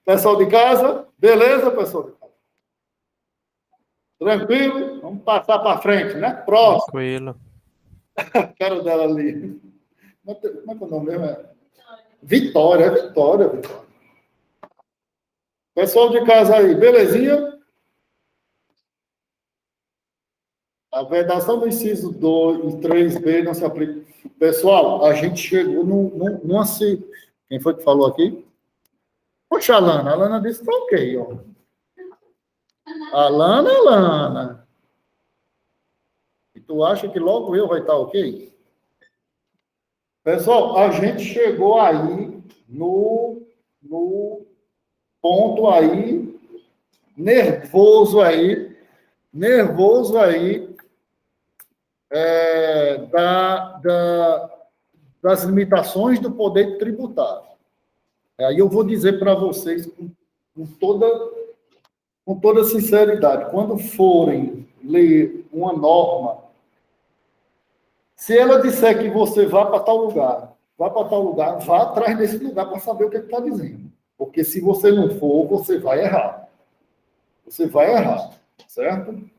Pessoal de casa? Beleza, pessoal de casa? Tranquilo? Vamos passar para frente, né? Próximo. Tranquilo. A cara dela ali. Como é que o nome mesmo é? Vitória. Vitória. Pessoal de casa aí, belezinha? A vedação do inciso 2 e 3b não se aplica. Pessoal, a gente chegou numa... Quem foi que falou aqui? Poxa, a Alana disse que tá ok, ó. Alana. E tu acha que logo eu vai estar ok? Pessoal, a gente chegou aí no ponto aí, nervoso aí, das limitações do poder tributário. Aí eu vou dizer para vocês com toda sinceridade, quando forem ler uma norma, se ela disser que você vá para tal lugar, vá atrás desse lugar para saber o que está dizendo. Porque se você não for, você vai errar. Certo?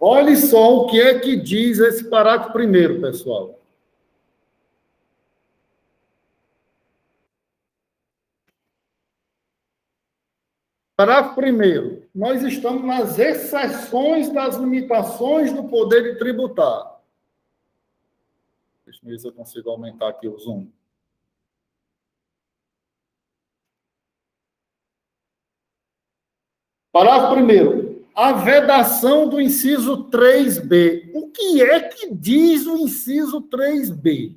Olhe só o que é que diz esse parágrafo 1º, pessoal. Parágrafo 1º. Nós estamos nas exceções das limitações do poder de tributar. Deixa eu ver se eu consigo aumentar aqui o zoom. Parágrafo 1º. A vedação do inciso 3b. O que é que diz o inciso 3b?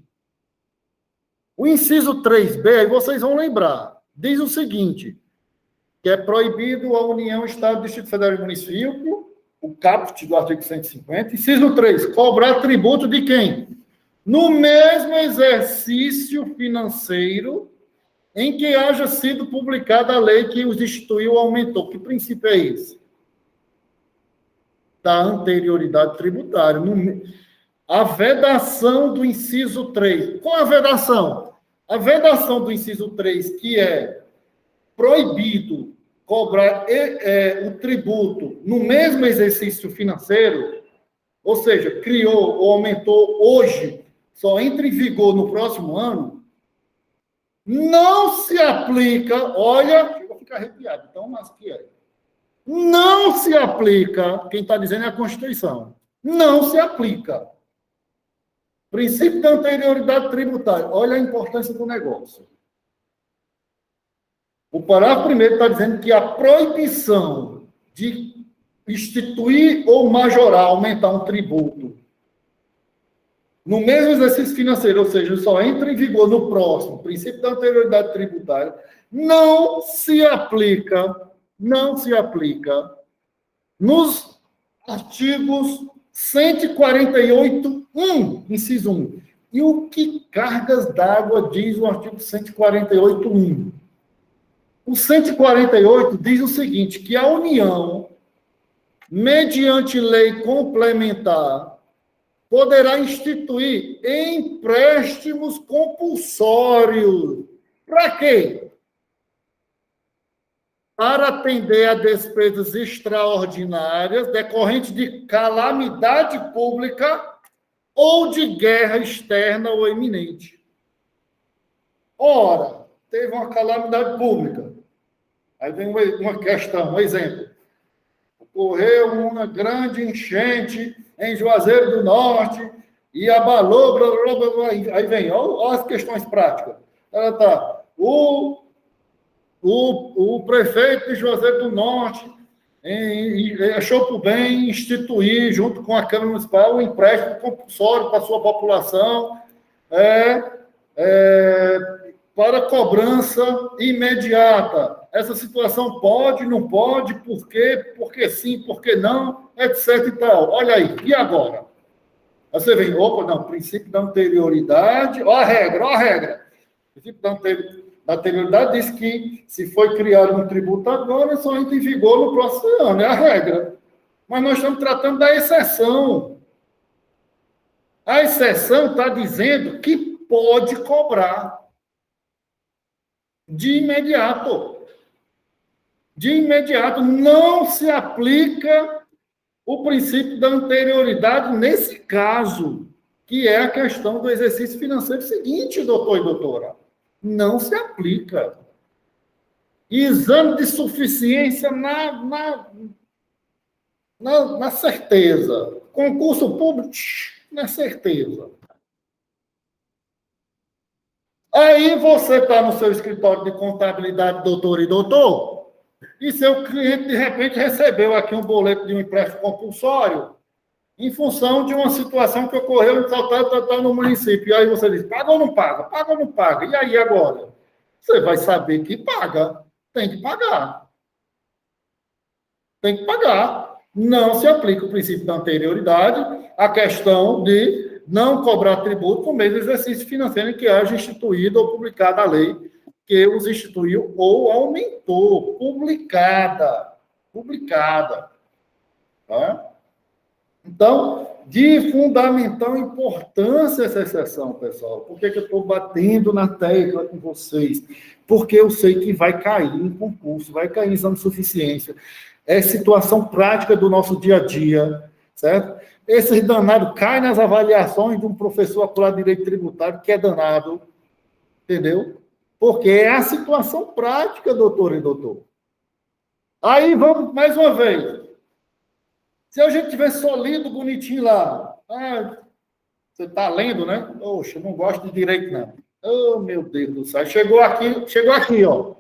O inciso 3b, aí vocês vão lembrar, diz o seguinte, que é proibido a União, Estado, Distrito Federal e Município, o caput do artigo 150, inciso 3, cobrar tributo de quem? No mesmo exercício financeiro em que haja sido publicada a lei que os instituiu ou aumentou. Que princípio é esse? Da anterioridade tributária. A vedação do inciso 3. Qual a vedação? A vedação do inciso 3, que é proibido cobrar o tributo no mesmo exercício financeiro, ou seja, criou ou aumentou hoje, só entra em vigor no próximo ano, não se aplica, olha, eu vou ficar arrepiado, então, mas que é? Não se aplica, quem está dizendo é a Constituição, não se aplica. Princípio da anterioridade tributária, olha a importância do negócio. O parágrafo 1º está dizendo que a proibição de instituir ou majorar, aumentar um tributo no mesmo exercício financeiro, ou seja, só entra em vigor no próximo, princípio da anterioridade tributária, não se aplica nos artigos 148.1, inciso 1. E o que cargas d'água diz o artigo 148.1? O 148 diz o seguinte, que a União, mediante lei complementar, poderá instituir empréstimos compulsórios. Para quê? Para atender a despesas extraordinárias decorrentes de calamidade pública ou de guerra externa ou iminente. Ora, teve uma calamidade pública. Aí vem uma questão, um exemplo. Ocorreu uma grande enchente em Juazeiro do Norte e abalou, blá, blá, blá, blá. Aí vem, olha as questões práticas. Ela tá, o prefeito de Juazeiro do Norte achou por bem instituir, junto com a Câmara Municipal, um empréstimo compulsório para a sua população, para cobrança imediata. Essa situação pode, não pode, por quê? Por que sim, por que não, etc. e tal. Olha aí, e agora? Aí você vem, opa, não, princípio da anterioridade, ó a regra. O princípio da anterioridade diz que se foi criado um tributo agora, só entra em vigor no próximo ano, é a regra. Mas nós estamos tratando da exceção. A exceção está dizendo que pode cobrar de imediato. De imediato, não se aplica o princípio da anterioridade nesse caso, que é a questão do exercício financeiro seguinte, doutor e doutora. Não se aplica. Exame de suficiência na certeza. Concurso público, na certeza. Aí você está no seu escritório de contabilidade, doutor e doutor, e seu cliente, de repente, recebeu aqui um boleto de um empréstimo compulsório em função de uma situação que ocorreu em tal no município. E aí você diz, paga ou não paga? Paga ou não paga? E aí agora? Você vai saber que paga. Tem que pagar. Tem que pagar. Não se aplica o princípio da anterioridade, a questão de não cobrar tributo por meio do exercício financeiro em que haja instituído ou publicada a lei que os instituiu ou aumentou, publicada. Tá? Então, de fundamental importância essa exceção, pessoal. Por que eu estou batendo na tecla com vocês? Porque eu sei que vai cair em concurso, vai cair em exame de suficiência. É situação prática do nosso dia a dia, certo? Esse danado cai nas avaliações de um professor apurado de direito tributário, que é danado, entendeu? Porque é a situação prática, doutor e doutor. Aí, vamos mais uma vez. Se a gente tivesse só lido bonitinho lá, você está lendo, né? Poxa, eu não gosto de direito, não. Oh, meu Deus do céu. Chegou aqui, ó.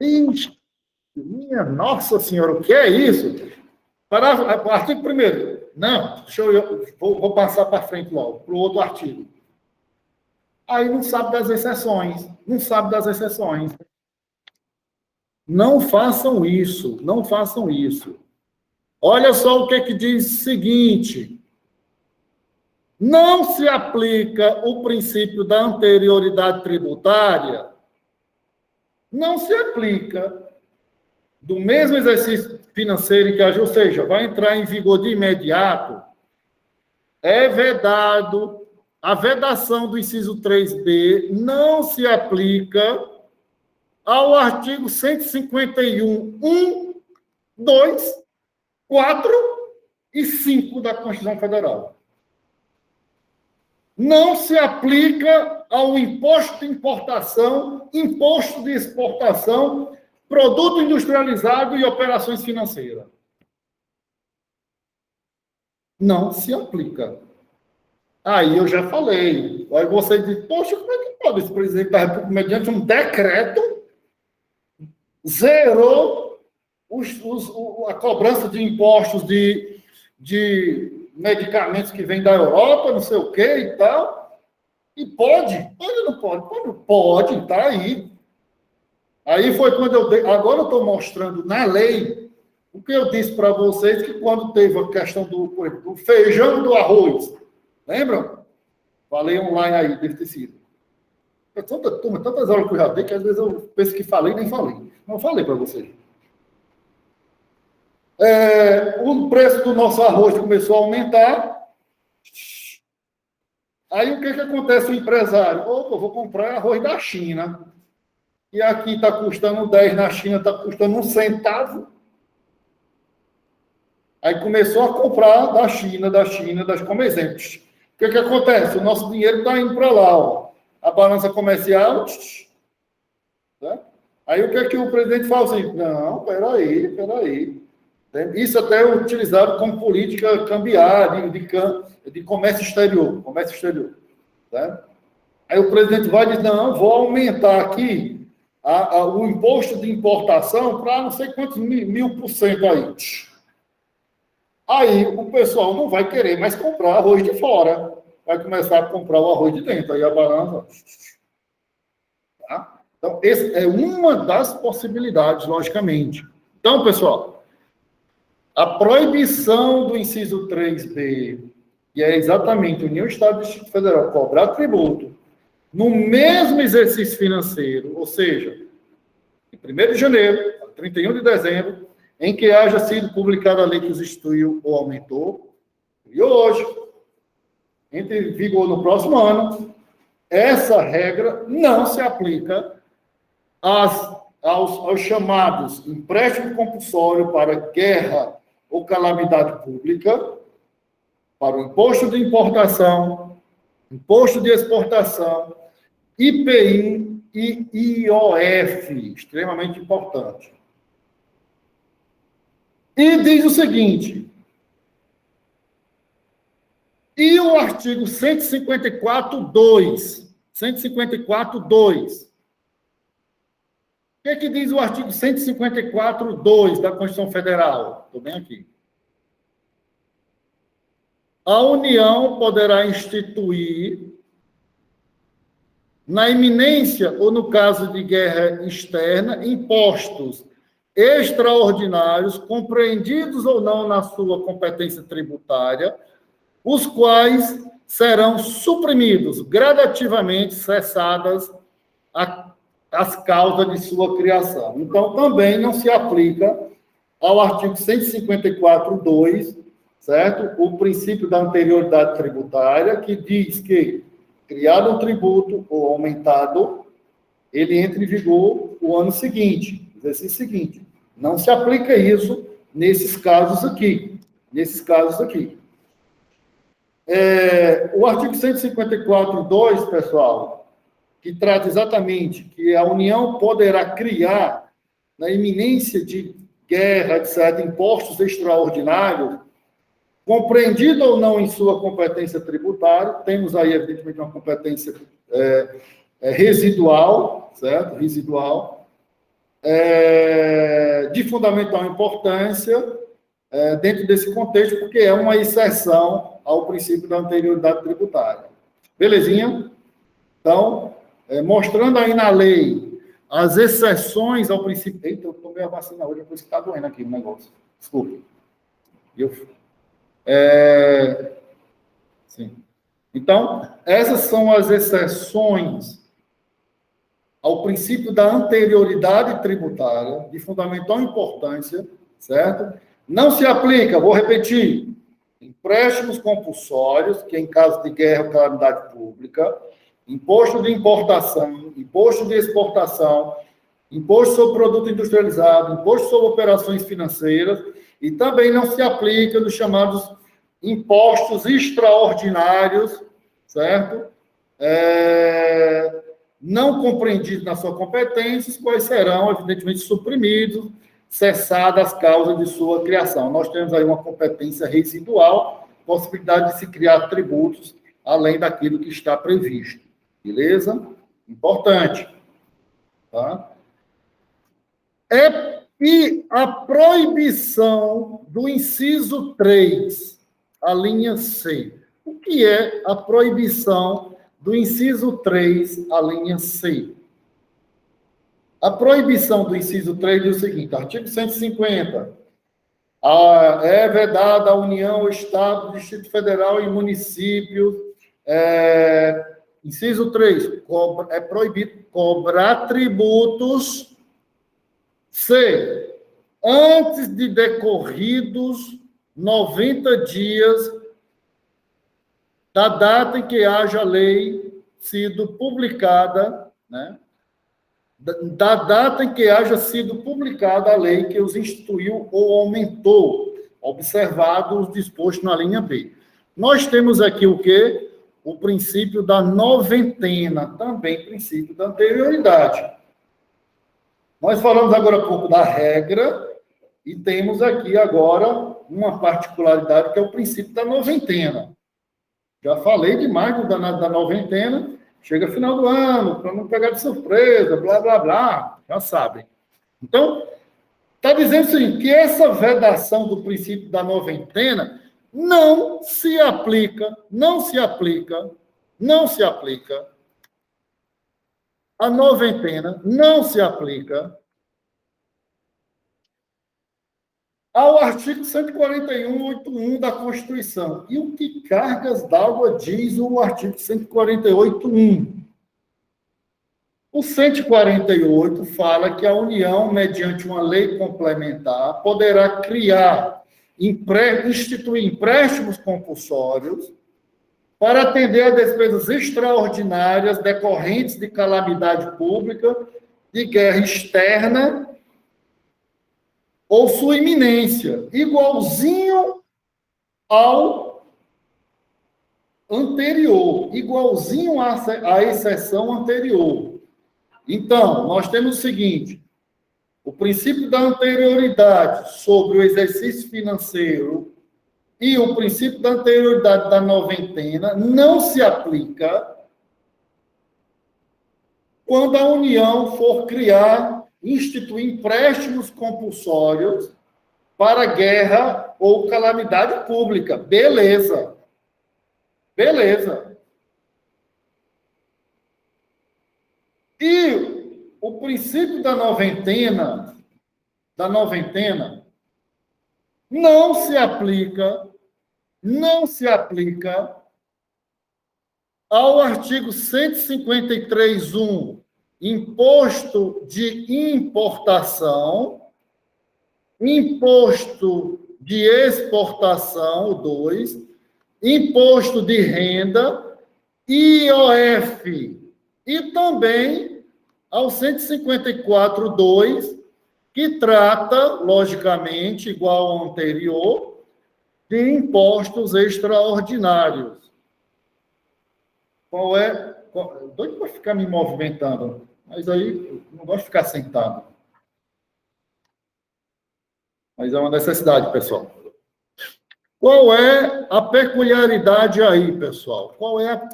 Ixi, minha Nossa Senhora, o que é isso? Artigo 1º. Não, vou passar para frente logo, para o outro artigo. Aí não sabe das exceções. Não façam isso. Olha só o que diz o seguinte. Não se aplica o princípio da anterioridade tributária, não se aplica do mesmo exercício financeiro que haja, ou seja, vai entrar em vigor de imediato, é vedado, a vedação do inciso 3b não se aplica ao artigo 151, 1, 2, 4 e 5 da Constituição Federal. Não se aplica ao imposto de importação, imposto de exportação, produto industrializado e operações financeiras. Não se aplica. Aí eu já falei. Aí você diz, poxa, como é que pode esse presidente da República, mediante um decreto, zerou a cobrança de impostos de medicamentos que vêm da Europa, não sei o quê e tal. E pode ou não pode? Pode, está aí. Aí foi quando agora eu estou mostrando na lei o que eu disse para vocês, que quando teve a questão do feijão e do arroz, lembram? Falei online aí, deve ter sido. Tantas horas que eu já dei, que às vezes eu penso que falei e nem falei. Não, eu falei para vocês. O preço do nosso arroz começou a aumentar. Aí o que acontece o empresário? Opa, eu vou comprar arroz da China. E aqui está custando 10, na China está custando 1 centavo. Aí começou a comprar da China, como exemplos. O que acontece? O nosso dinheiro está indo para lá, ó. A balança comercial, né? Aí o que o presidente fala assim? Não, peraí. Isso até é utilizado como política cambiar, de comércio exterior. Né? Aí o presidente vai dizer, não, vou aumentar aqui o imposto de importação para não sei quantos mil por cento aí. Aí o pessoal não vai querer mais comprar arroz de fora. Vai começar a comprar o arroz de dentro. Aí a balança... Tá? Então, essa é uma das possibilidades, logicamente. Então, pessoal, a proibição do inciso 3B, que é exatamente União, Estado e Distrito Federal cobrar tributo no mesmo exercício financeiro, ou seja, de 1º de janeiro a 31 de dezembro, em que haja sido publicada a lei que os instituiu ou aumentou, e hoje, entre em vigor no próximo ano, essa regra não se aplica aos chamados empréstimo compulsório para guerra ou calamidade pública, para o imposto de importação, imposto de exportação, IPI e IOF, extremamente importante. E diz o seguinte, e o artigo 154.2, 154.2, o que diz o artigo 154.2 da Constituição Federal? Estou bem aqui. A União poderá instituir, na iminência ou no caso de guerra externa, impostos extraordinários, compreendidos ou não na sua competência tributária, os quais serão suprimidos gradativamente, cessadas as causas de sua criação. Então, também não se aplica ao artigo 154.2, certo? O princípio da anterioridade tributária, que diz que, criado um tributo ou aumentado, ele entra em vigor o ano seguinte, o exercício seguinte. Não se aplica isso nesses casos aqui. O artigo 154.2, pessoal, que trata exatamente que a União poderá criar, na iminência de guerra, etc., impostos extraordinários, compreendido ou não em sua competência tributária, temos aí, evidentemente, uma competência residual, certo? Residual, de fundamental importância dentro desse contexto, porque é uma exceção ao princípio da anterioridade tributária. Belezinha? Então, mostrando aí na lei as exceções ao princípio... Eita, eu tomei a vacina hoje, por isso que está doendo aqui o negócio. Desculpe. Sim. Então, essas são as exceções ao princípio da anterioridade tributária, de fundamental importância, certo? Não se aplica, vou repetir, empréstimos compulsórios, que em caso de guerra ou calamidade pública, imposto de importação, imposto de exportação, imposto sobre produto industrializado, imposto sobre operações financeiras, e também não se aplica nos chamados impostos extraordinários, certo? Não compreendidos na sua competência, os quais serão, evidentemente, suprimidos, cessadas as causas de sua criação. Nós temos aí uma competência residual, possibilidade de se criar tributos além daquilo que está previsto. Beleza? Importante. Tá? E a proibição do inciso 3, a linha C. O que é a proibição do inciso 3, a linha C? A proibição do inciso 3 diz o seguinte, artigo 150. É vedada a União, Estado, Distrito Federal e município. Inciso 3, é proibido cobrar tributos se, antes de decorridos 90 dias da data em que haja lei sido publicada, né? Da data em que haja sido publicada a lei que os instituiu ou aumentou. observado o disposto na linha B. Nós temos aqui o quê? O princípio da noventena, também princípio da anterioridade. Nós falamos agora há pouco da regra e temos aqui agora uma particularidade que é o princípio da noventena. Já falei demais do danado da noventena, chega final do ano, para não pegar de surpresa, blá, blá, blá, já sabem. Então, está dizendo assim, que essa vedação do princípio da noventena não se aplica a noventena não se aplica ao artigo 141.8.1 da Constituição. E o que cargas d'água diz o artigo 148.1? O 148 fala que a União, mediante uma lei complementar, poderá instituir empréstimos compulsórios para atender a despesas extraordinárias decorrentes de calamidade pública, de guerra externa ou sua iminência, igualzinho ao anterior, igualzinho à exceção anterior. Então, nós temos o seguinte: o princípio da anterioridade sobre o exercício financeiro e o princípio da anterioridade da noventena não se aplica quando a União for instituir empréstimos compulsórios para guerra ou calamidade pública. Beleza. E o princípio da noventena não se aplica ao artigo 153.1, imposto de importação, imposto de exportação, o 2, imposto de renda, IOF, e também ao 154.2, que trata, logicamente, igual ao anterior, de impostos extraordinários. Doido para ficar me movimentando, mas aí eu não gosto de ficar sentado. Mas é uma necessidade, pessoal. Qual é a peculiaridade aí, pessoal?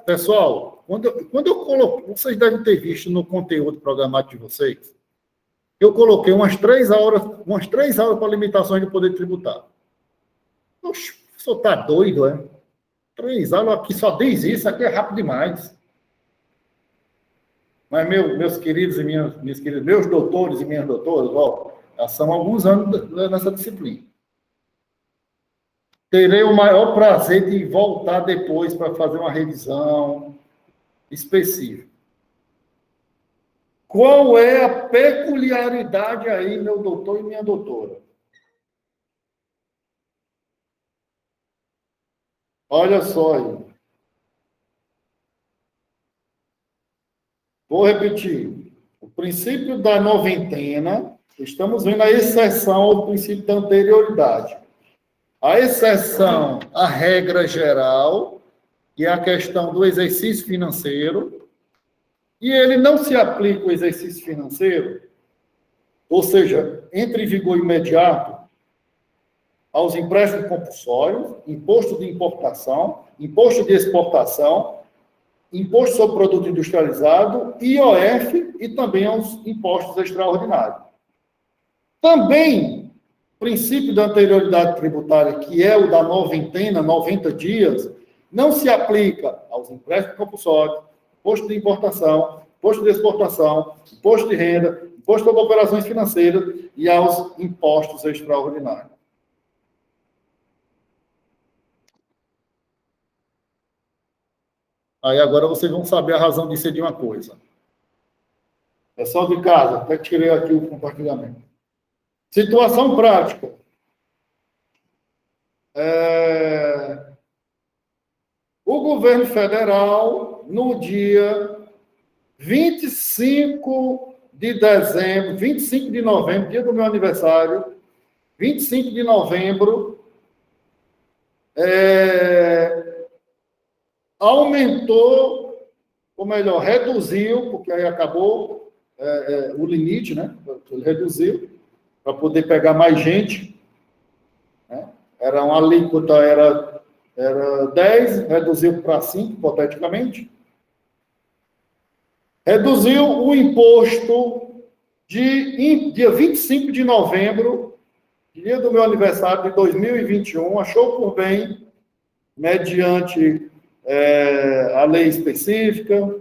Pessoal, quando eu coloco, vocês devem ter visto no conteúdo programático de vocês, eu coloquei umas 3 horas para limitações de poder tributário. Oxe, o senhor está doido, é? 3 aulas aqui só diz isso, aqui é rápido demais. Mas meus queridos e minhas queridas, meus doutores e minhas doutoras, já são alguns anos nessa disciplina. Terei o maior prazer de voltar depois para fazer uma revisão específica. Qual é a peculiaridade aí, meu doutor e minha doutora? Olha só aí. Vou repetir. O princípio da noventena, estamos vendo a exceção ao princípio da anterioridade. A exceção à regra geral, que é a questão do exercício financeiro, e ele não se aplica ao exercício financeiro, ou seja, entra em vigor imediato aos empréstimos compulsórios, imposto de importação, imposto de exportação, imposto sobre produto industrializado, IOF e também aos impostos extraordinários. Também, o princípio da anterioridade tributária, que é o da noventena, 90 dias, não se aplica aos empréstimos compulsórios, imposto de importação, imposto de exportação, imposto de renda, imposto sobre operações financeiras e aos impostos extraordinários. Aí agora vocês vão saber a razão disso de uma coisa. Pessoal de casa, até tirei aqui o compartilhamento. Situação prática. O governo federal, no dia 25 de dezembro, 25 de novembro, dia do meu aniversário, 25 de novembro, aumentou, ou melhor, reduziu, porque aí acabou o limite, né? Ele reduziu para poder pegar mais gente, né? Era uma alíquota, era 10, reduziu para 5, hipoteticamente. Reduziu o imposto dia 25 de novembro, dia do meu aniversário de 2021, achou por bem, mediante a lei específica,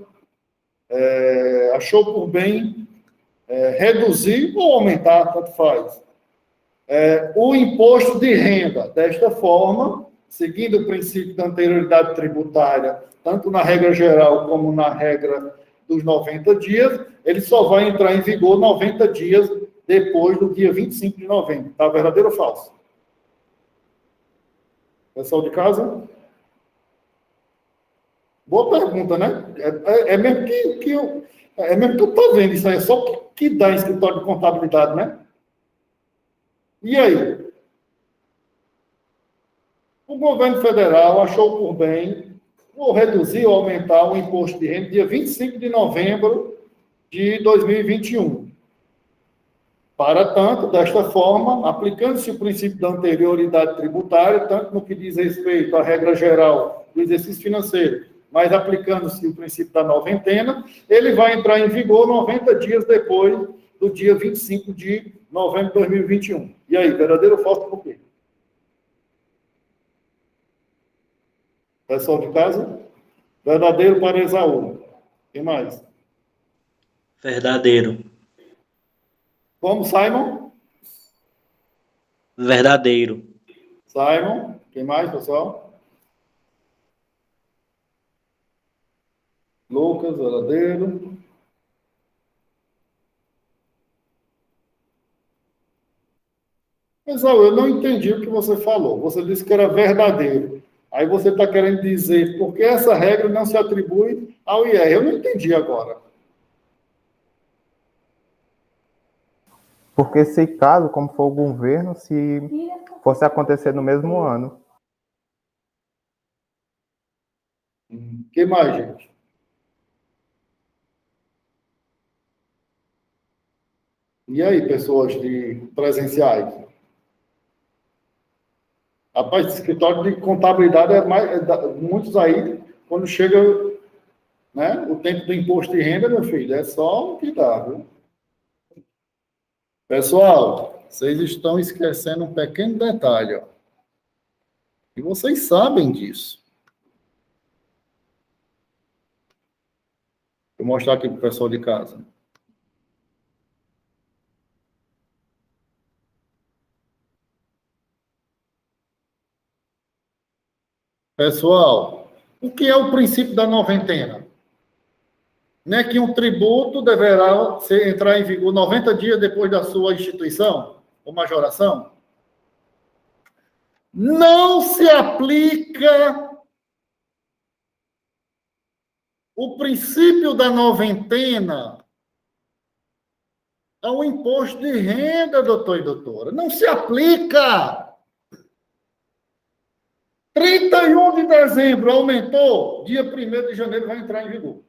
achou por bem reduzir ou aumentar, tanto faz, o imposto de renda. Desta forma, seguindo o princípio da anterioridade tributária, tanto na regra geral como na regra dos 90 dias, ele só vai entrar em vigor 90 dias depois do dia 25 de novembro. Está verdadeiro ou falso? Pessoal de casa? Boa pergunta, né? É mesmo é mesmo que eu estou vendo isso aí, é só que dá em escritório de contabilidade, né? E aí? O governo federal achou por bem reduzir ou aumentar o imposto de renda dia 25 de novembro de 2021. Para tanto, desta forma, aplicando-se o princípio da anterioridade tributária, tanto no que diz respeito à regra geral do exercício financeiro, mas aplicando-se o princípio da noventena, ele vai entrar em vigor 90 dias depois do dia 25 de novembro de 2021. E aí, verdadeiro ou falso por quê? Pessoal de casa? Verdadeiro para Esaú. Quem mais? Verdadeiro. Como, Simon? Verdadeiro. Simon. Quem mais, pessoal? Lucas, verdadeiro. Esaú, eu não entendi o que você falou. Você disse que era verdadeiro. Aí você está querendo dizer por que essa regra não se atribui ao IR. Eu não entendi agora. Porque se caso, como for o governo, se fosse acontecer no mesmo ano. O que mais, gente? E aí, pessoas de presenciais? Rapaz, escritório de contabilidade muitos aí, quando chega, né, o tempo do imposto de renda, meu filho, é só o que dá, viu? Pessoal, vocês estão esquecendo um pequeno detalhe, ó. E vocês sabem disso. Vou mostrar aqui para o pessoal de casa. Pessoal, o que é o princípio da noventena? Não é que um tributo deverá entrar em vigor 90 dias depois da sua instituição ou majoração? Não se aplica o princípio da noventena ao imposto de renda, doutor e doutora. Não se aplica. 31 de dezembro aumentou, dia 1º de janeiro vai entrar em vigor.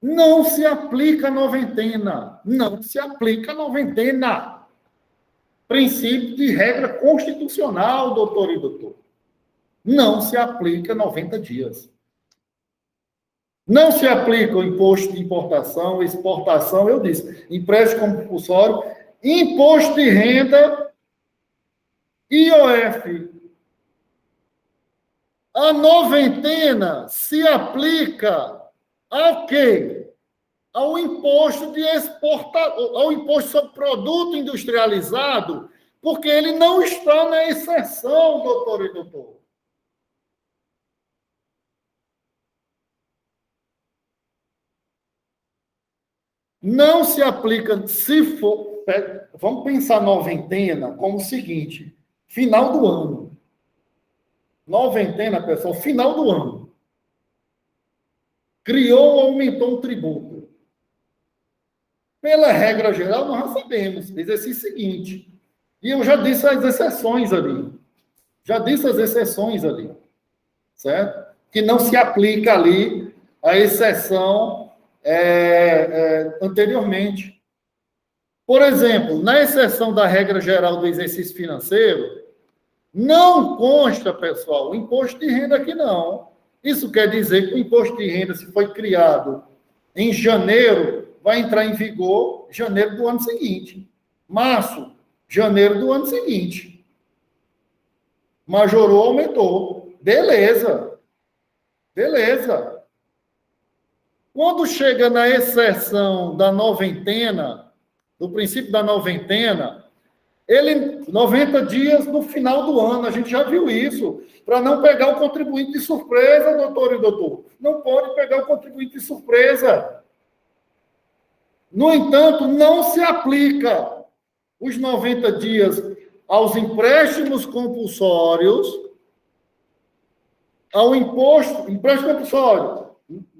Não se aplica a noventena. Não se aplica a noventena. Princípio de regra constitucional, doutor e doutor. Não se aplica 90 dias. Não se aplica o imposto de importação, exportação, eu disse, empréstimo compulsório, imposto de renda, IOF. A noventena se aplica ao quê? Ao imposto de ao imposto sobre produto industrializado, porque ele não está na exceção, doutor e doutor. Não se aplica, se for, vamos pensar noventena como o seguinte, final do ano. Noventena, pessoal, final do ano. Criou ou aumentou um tributo. Pela regra geral, nós já sabemos, exercício seguinte, E eu já disse as exceções ali. Já disse as exceções ali. Certo? Que não se aplica ali a exceção anteriormente. Por exemplo, na exceção da regra geral do exercício financeiro, não consta, pessoal, o imposto de renda aqui não. Isso quer dizer que o imposto de renda, se foi criado em janeiro, vai entrar em vigor janeiro do ano seguinte. Março, janeiro do ano seguinte. Majorou, aumentou. Beleza. Beleza. Quando chega na exceção da noventena, do princípio da noventena, 90 dias no final do ano, a gente já viu isso, para não pegar o contribuinte de surpresa, doutor e doutor. Não pode pegar o contribuinte de surpresa. No entanto, não se aplica os 90 dias aos empréstimos compulsórios, ao empréstimo compulsório.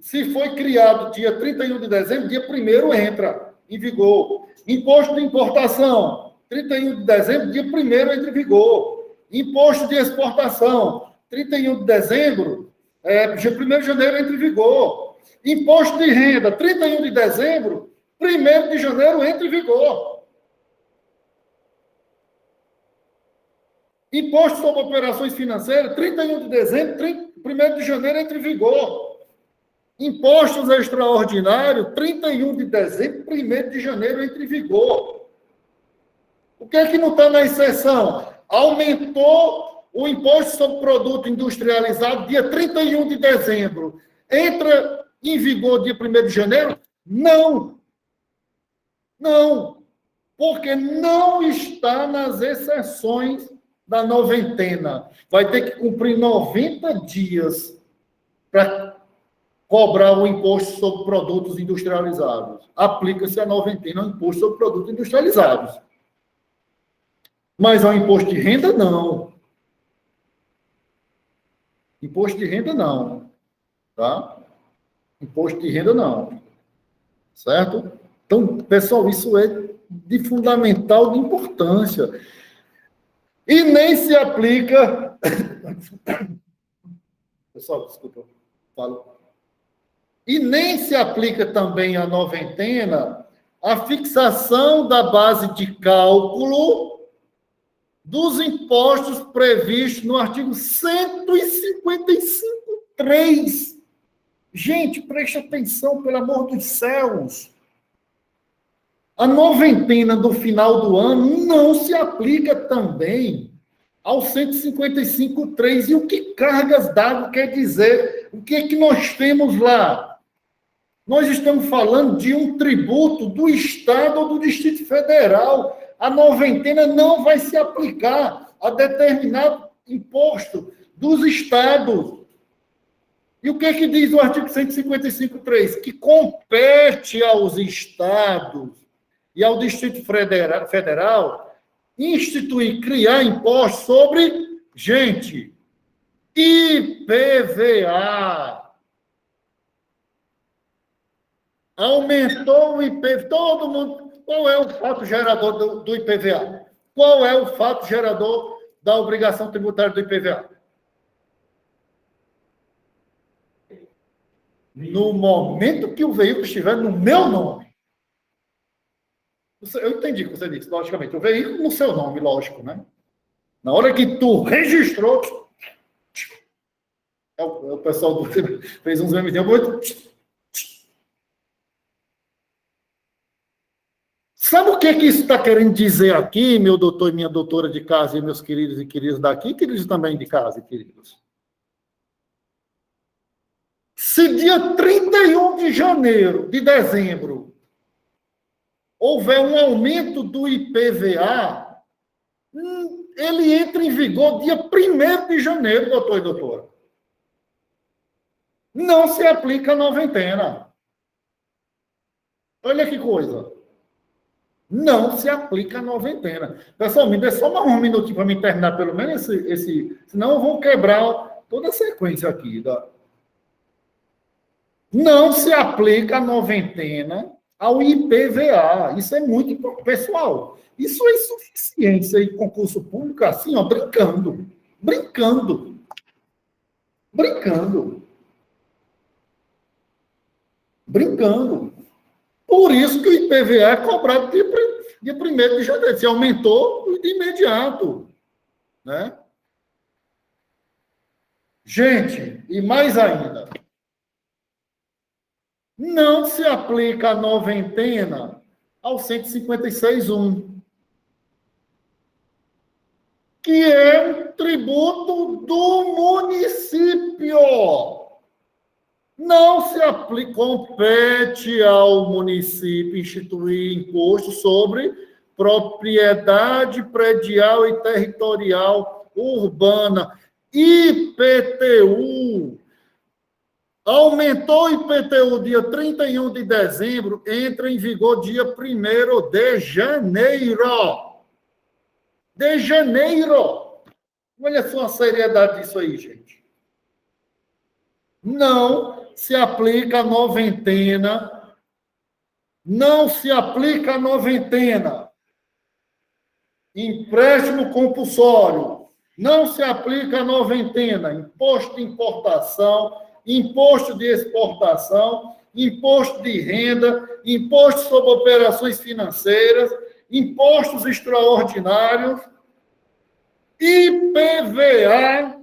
Se foi criado dia 31 de dezembro, dia 1º entra em vigor. Imposto de importação, 31 de dezembro, dia 1º entra em vigor. Imposto de exportação, 31 de dezembro, dia 1º de janeiro entra em vigor. Imposto de renda, 31 de dezembro, 1º de janeiro entra em vigor. Imposto sobre operações financeiras, 31 de dezembro, 1º de janeiro entra em vigor. Impostos extraordinários, 31 de dezembro, 1º de janeiro entra em vigor. O que é que não está na exceção? Aumentou o imposto sobre produto industrializado dia 31 de dezembro. Entra em vigor dia 1º de janeiro? Não. Não. Porque não está nas exceções da noventena. Vai ter que cumprir 90 dias para cobrar o imposto sobre produtos industrializados. Aplica-se a noventena ao imposto sobre produtos industrializados. Mas ao imposto de renda, não. Imposto de renda, não. Tá? Imposto de renda, não. Certo? Então, pessoal, isso é de fundamental de importância. E nem se aplica... Pessoal, desculpa. Falo. E nem se aplica também a noventena a fixação da base de cálculo dos impostos previstos no artigo 155.3. Gente, preste atenção, pelo amor dos céus. A noventena do final do ano não se aplica também ao 155.3. E o que cargas d'água quer dizer? O que é que nós temos lá? Nós estamos falando de um tributo do Estado ou do Distrito Federal. A noventena não vai se aplicar a determinado imposto dos estados. E o que é que diz o artigo 155.3? Que compete aos estados e ao Distrito Federal instituir, criar impostos sobre, gente, IPVA. Aumentou o IPVA, todo mundo... Qual é o fato gerador do IPVA? Qual é o fato gerador da obrigação tributária do IPVA? No momento que o veículo estiver no meu nome. Eu entendi o que você disse, logicamente. O veículo no seu nome, lógico, né? Na hora que tu registrou... O pessoal fez uns memes muito... Sabe o que isso está querendo dizer aqui, meu doutor e minha doutora de casa, e meus queridos e queridas daqui, queridos também de casa, queridos? Se dia 31 de janeiro, de dezembro, houver um aumento do IPVA, ele entra em vigor dia 1º de janeiro, doutor e doutora. Não se aplica a noventena. Olha que coisa. Não se aplica a noventena. Pessoal, me dê só mais um minutinho para me terminar pelo menos senão eu vou quebrar toda a sequência aqui. Não se aplica a noventena ao IPVA. Isso é muito importante. Pessoal, isso é insuficiência em concurso público, assim, ó, brincando. Brincando. Brincando. Brincando. Por isso que o IPVA é cobrado dia 1º de janeiro. Se aumentou de imediato. Né? Gente, e mais ainda, não se aplica a noventena ao 156.1, que é um tributo do município. Não se aplica, compete ao município instituir imposto sobre propriedade predial e territorial urbana. IPTU. Aumentou o IPTU dia 31 de dezembro, entra em vigor dia 1º de janeiro. De janeiro. Olha só a seriedade disso aí, gente. Não se aplica a noventena. Não se aplica a noventena. Empréstimo compulsório. Não se aplica a noventena. Imposto de importação, imposto de exportação, imposto de renda, imposto sobre operações financeiras, impostos extraordinários, IPVA,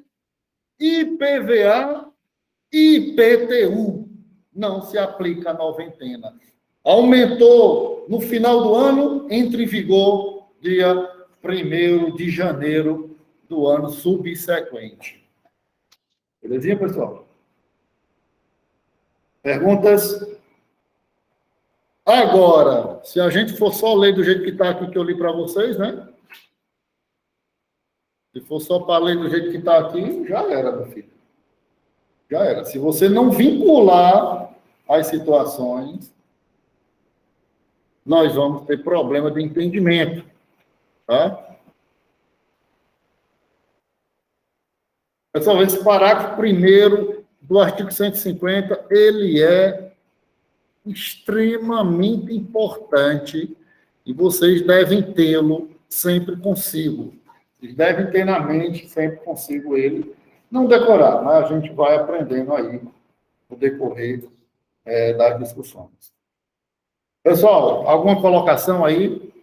IPTU. Não se aplica a noventena. Aumentou no final do ano, entra em vigor dia 1º de janeiro do ano subsequente. Belezinha, pessoal? Perguntas? Agora, se a gente for só ler do jeito que está aqui, que eu li para vocês, né? Se for só para ler do jeito que está aqui, já era, meu filho. Já era. Se você não vincular as situações, nós vamos ter problema de entendimento. Tá? Pessoal, esse parágrafo 1º do artigo 150, ele é extremamente importante e vocês devem tê-lo sempre consigo. Vocês devem ter na mente sempre consigo ele. Não decorar, mas a gente vai aprendendo aí no decorrer das discussões. Pessoal, alguma colocação aí?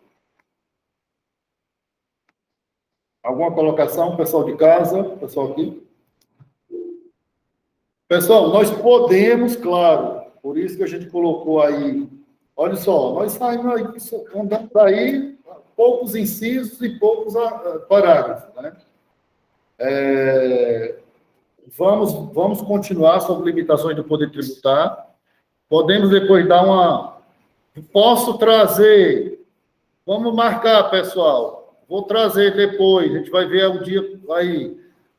Alguma colocação, pessoal de casa, pessoal aqui? Pessoal, nós podemos, claro, por isso que a gente colocou aí, olha só, nós saímos aí, andando aí, poucos incisos e poucos parágrafos, né? Vamos continuar sobre limitações do poder tributário. Podemos depois dar uma... Posso trazer... Vamos marcar, pessoal. Vou trazer depois. A gente vai ver o dia aí.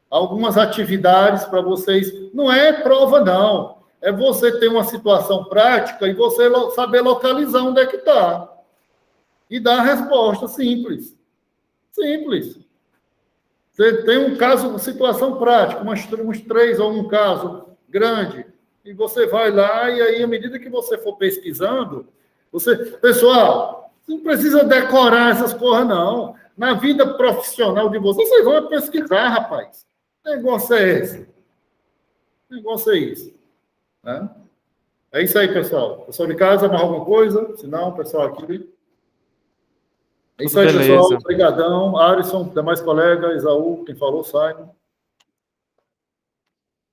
Algumas atividades para vocês. Não é prova, não. É você ter uma situação prática e você saber localizar onde é que está. E dar a resposta simples. Simples. Você tem um caso, uma situação prática, uns 3 ou um caso grande, e você vai lá, e aí, à medida que você for pesquisando, pessoal, você não precisa decorar essas coisas, não. Na vida profissional de vocês vão pesquisar, rapaz. Que negócio é esse? Que negócio é esse? Né? É isso aí, pessoal. Pessoal de casa, mais alguma coisa? Se não, pessoal aqui... É isso aí, beleza. Pessoal. Obrigadão. Arisson, demais colegas, Isaú, quem falou, Simon.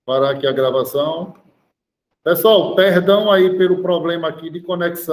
Parar aqui a gravação. Pessoal, perdão aí pelo problema aqui de conexão.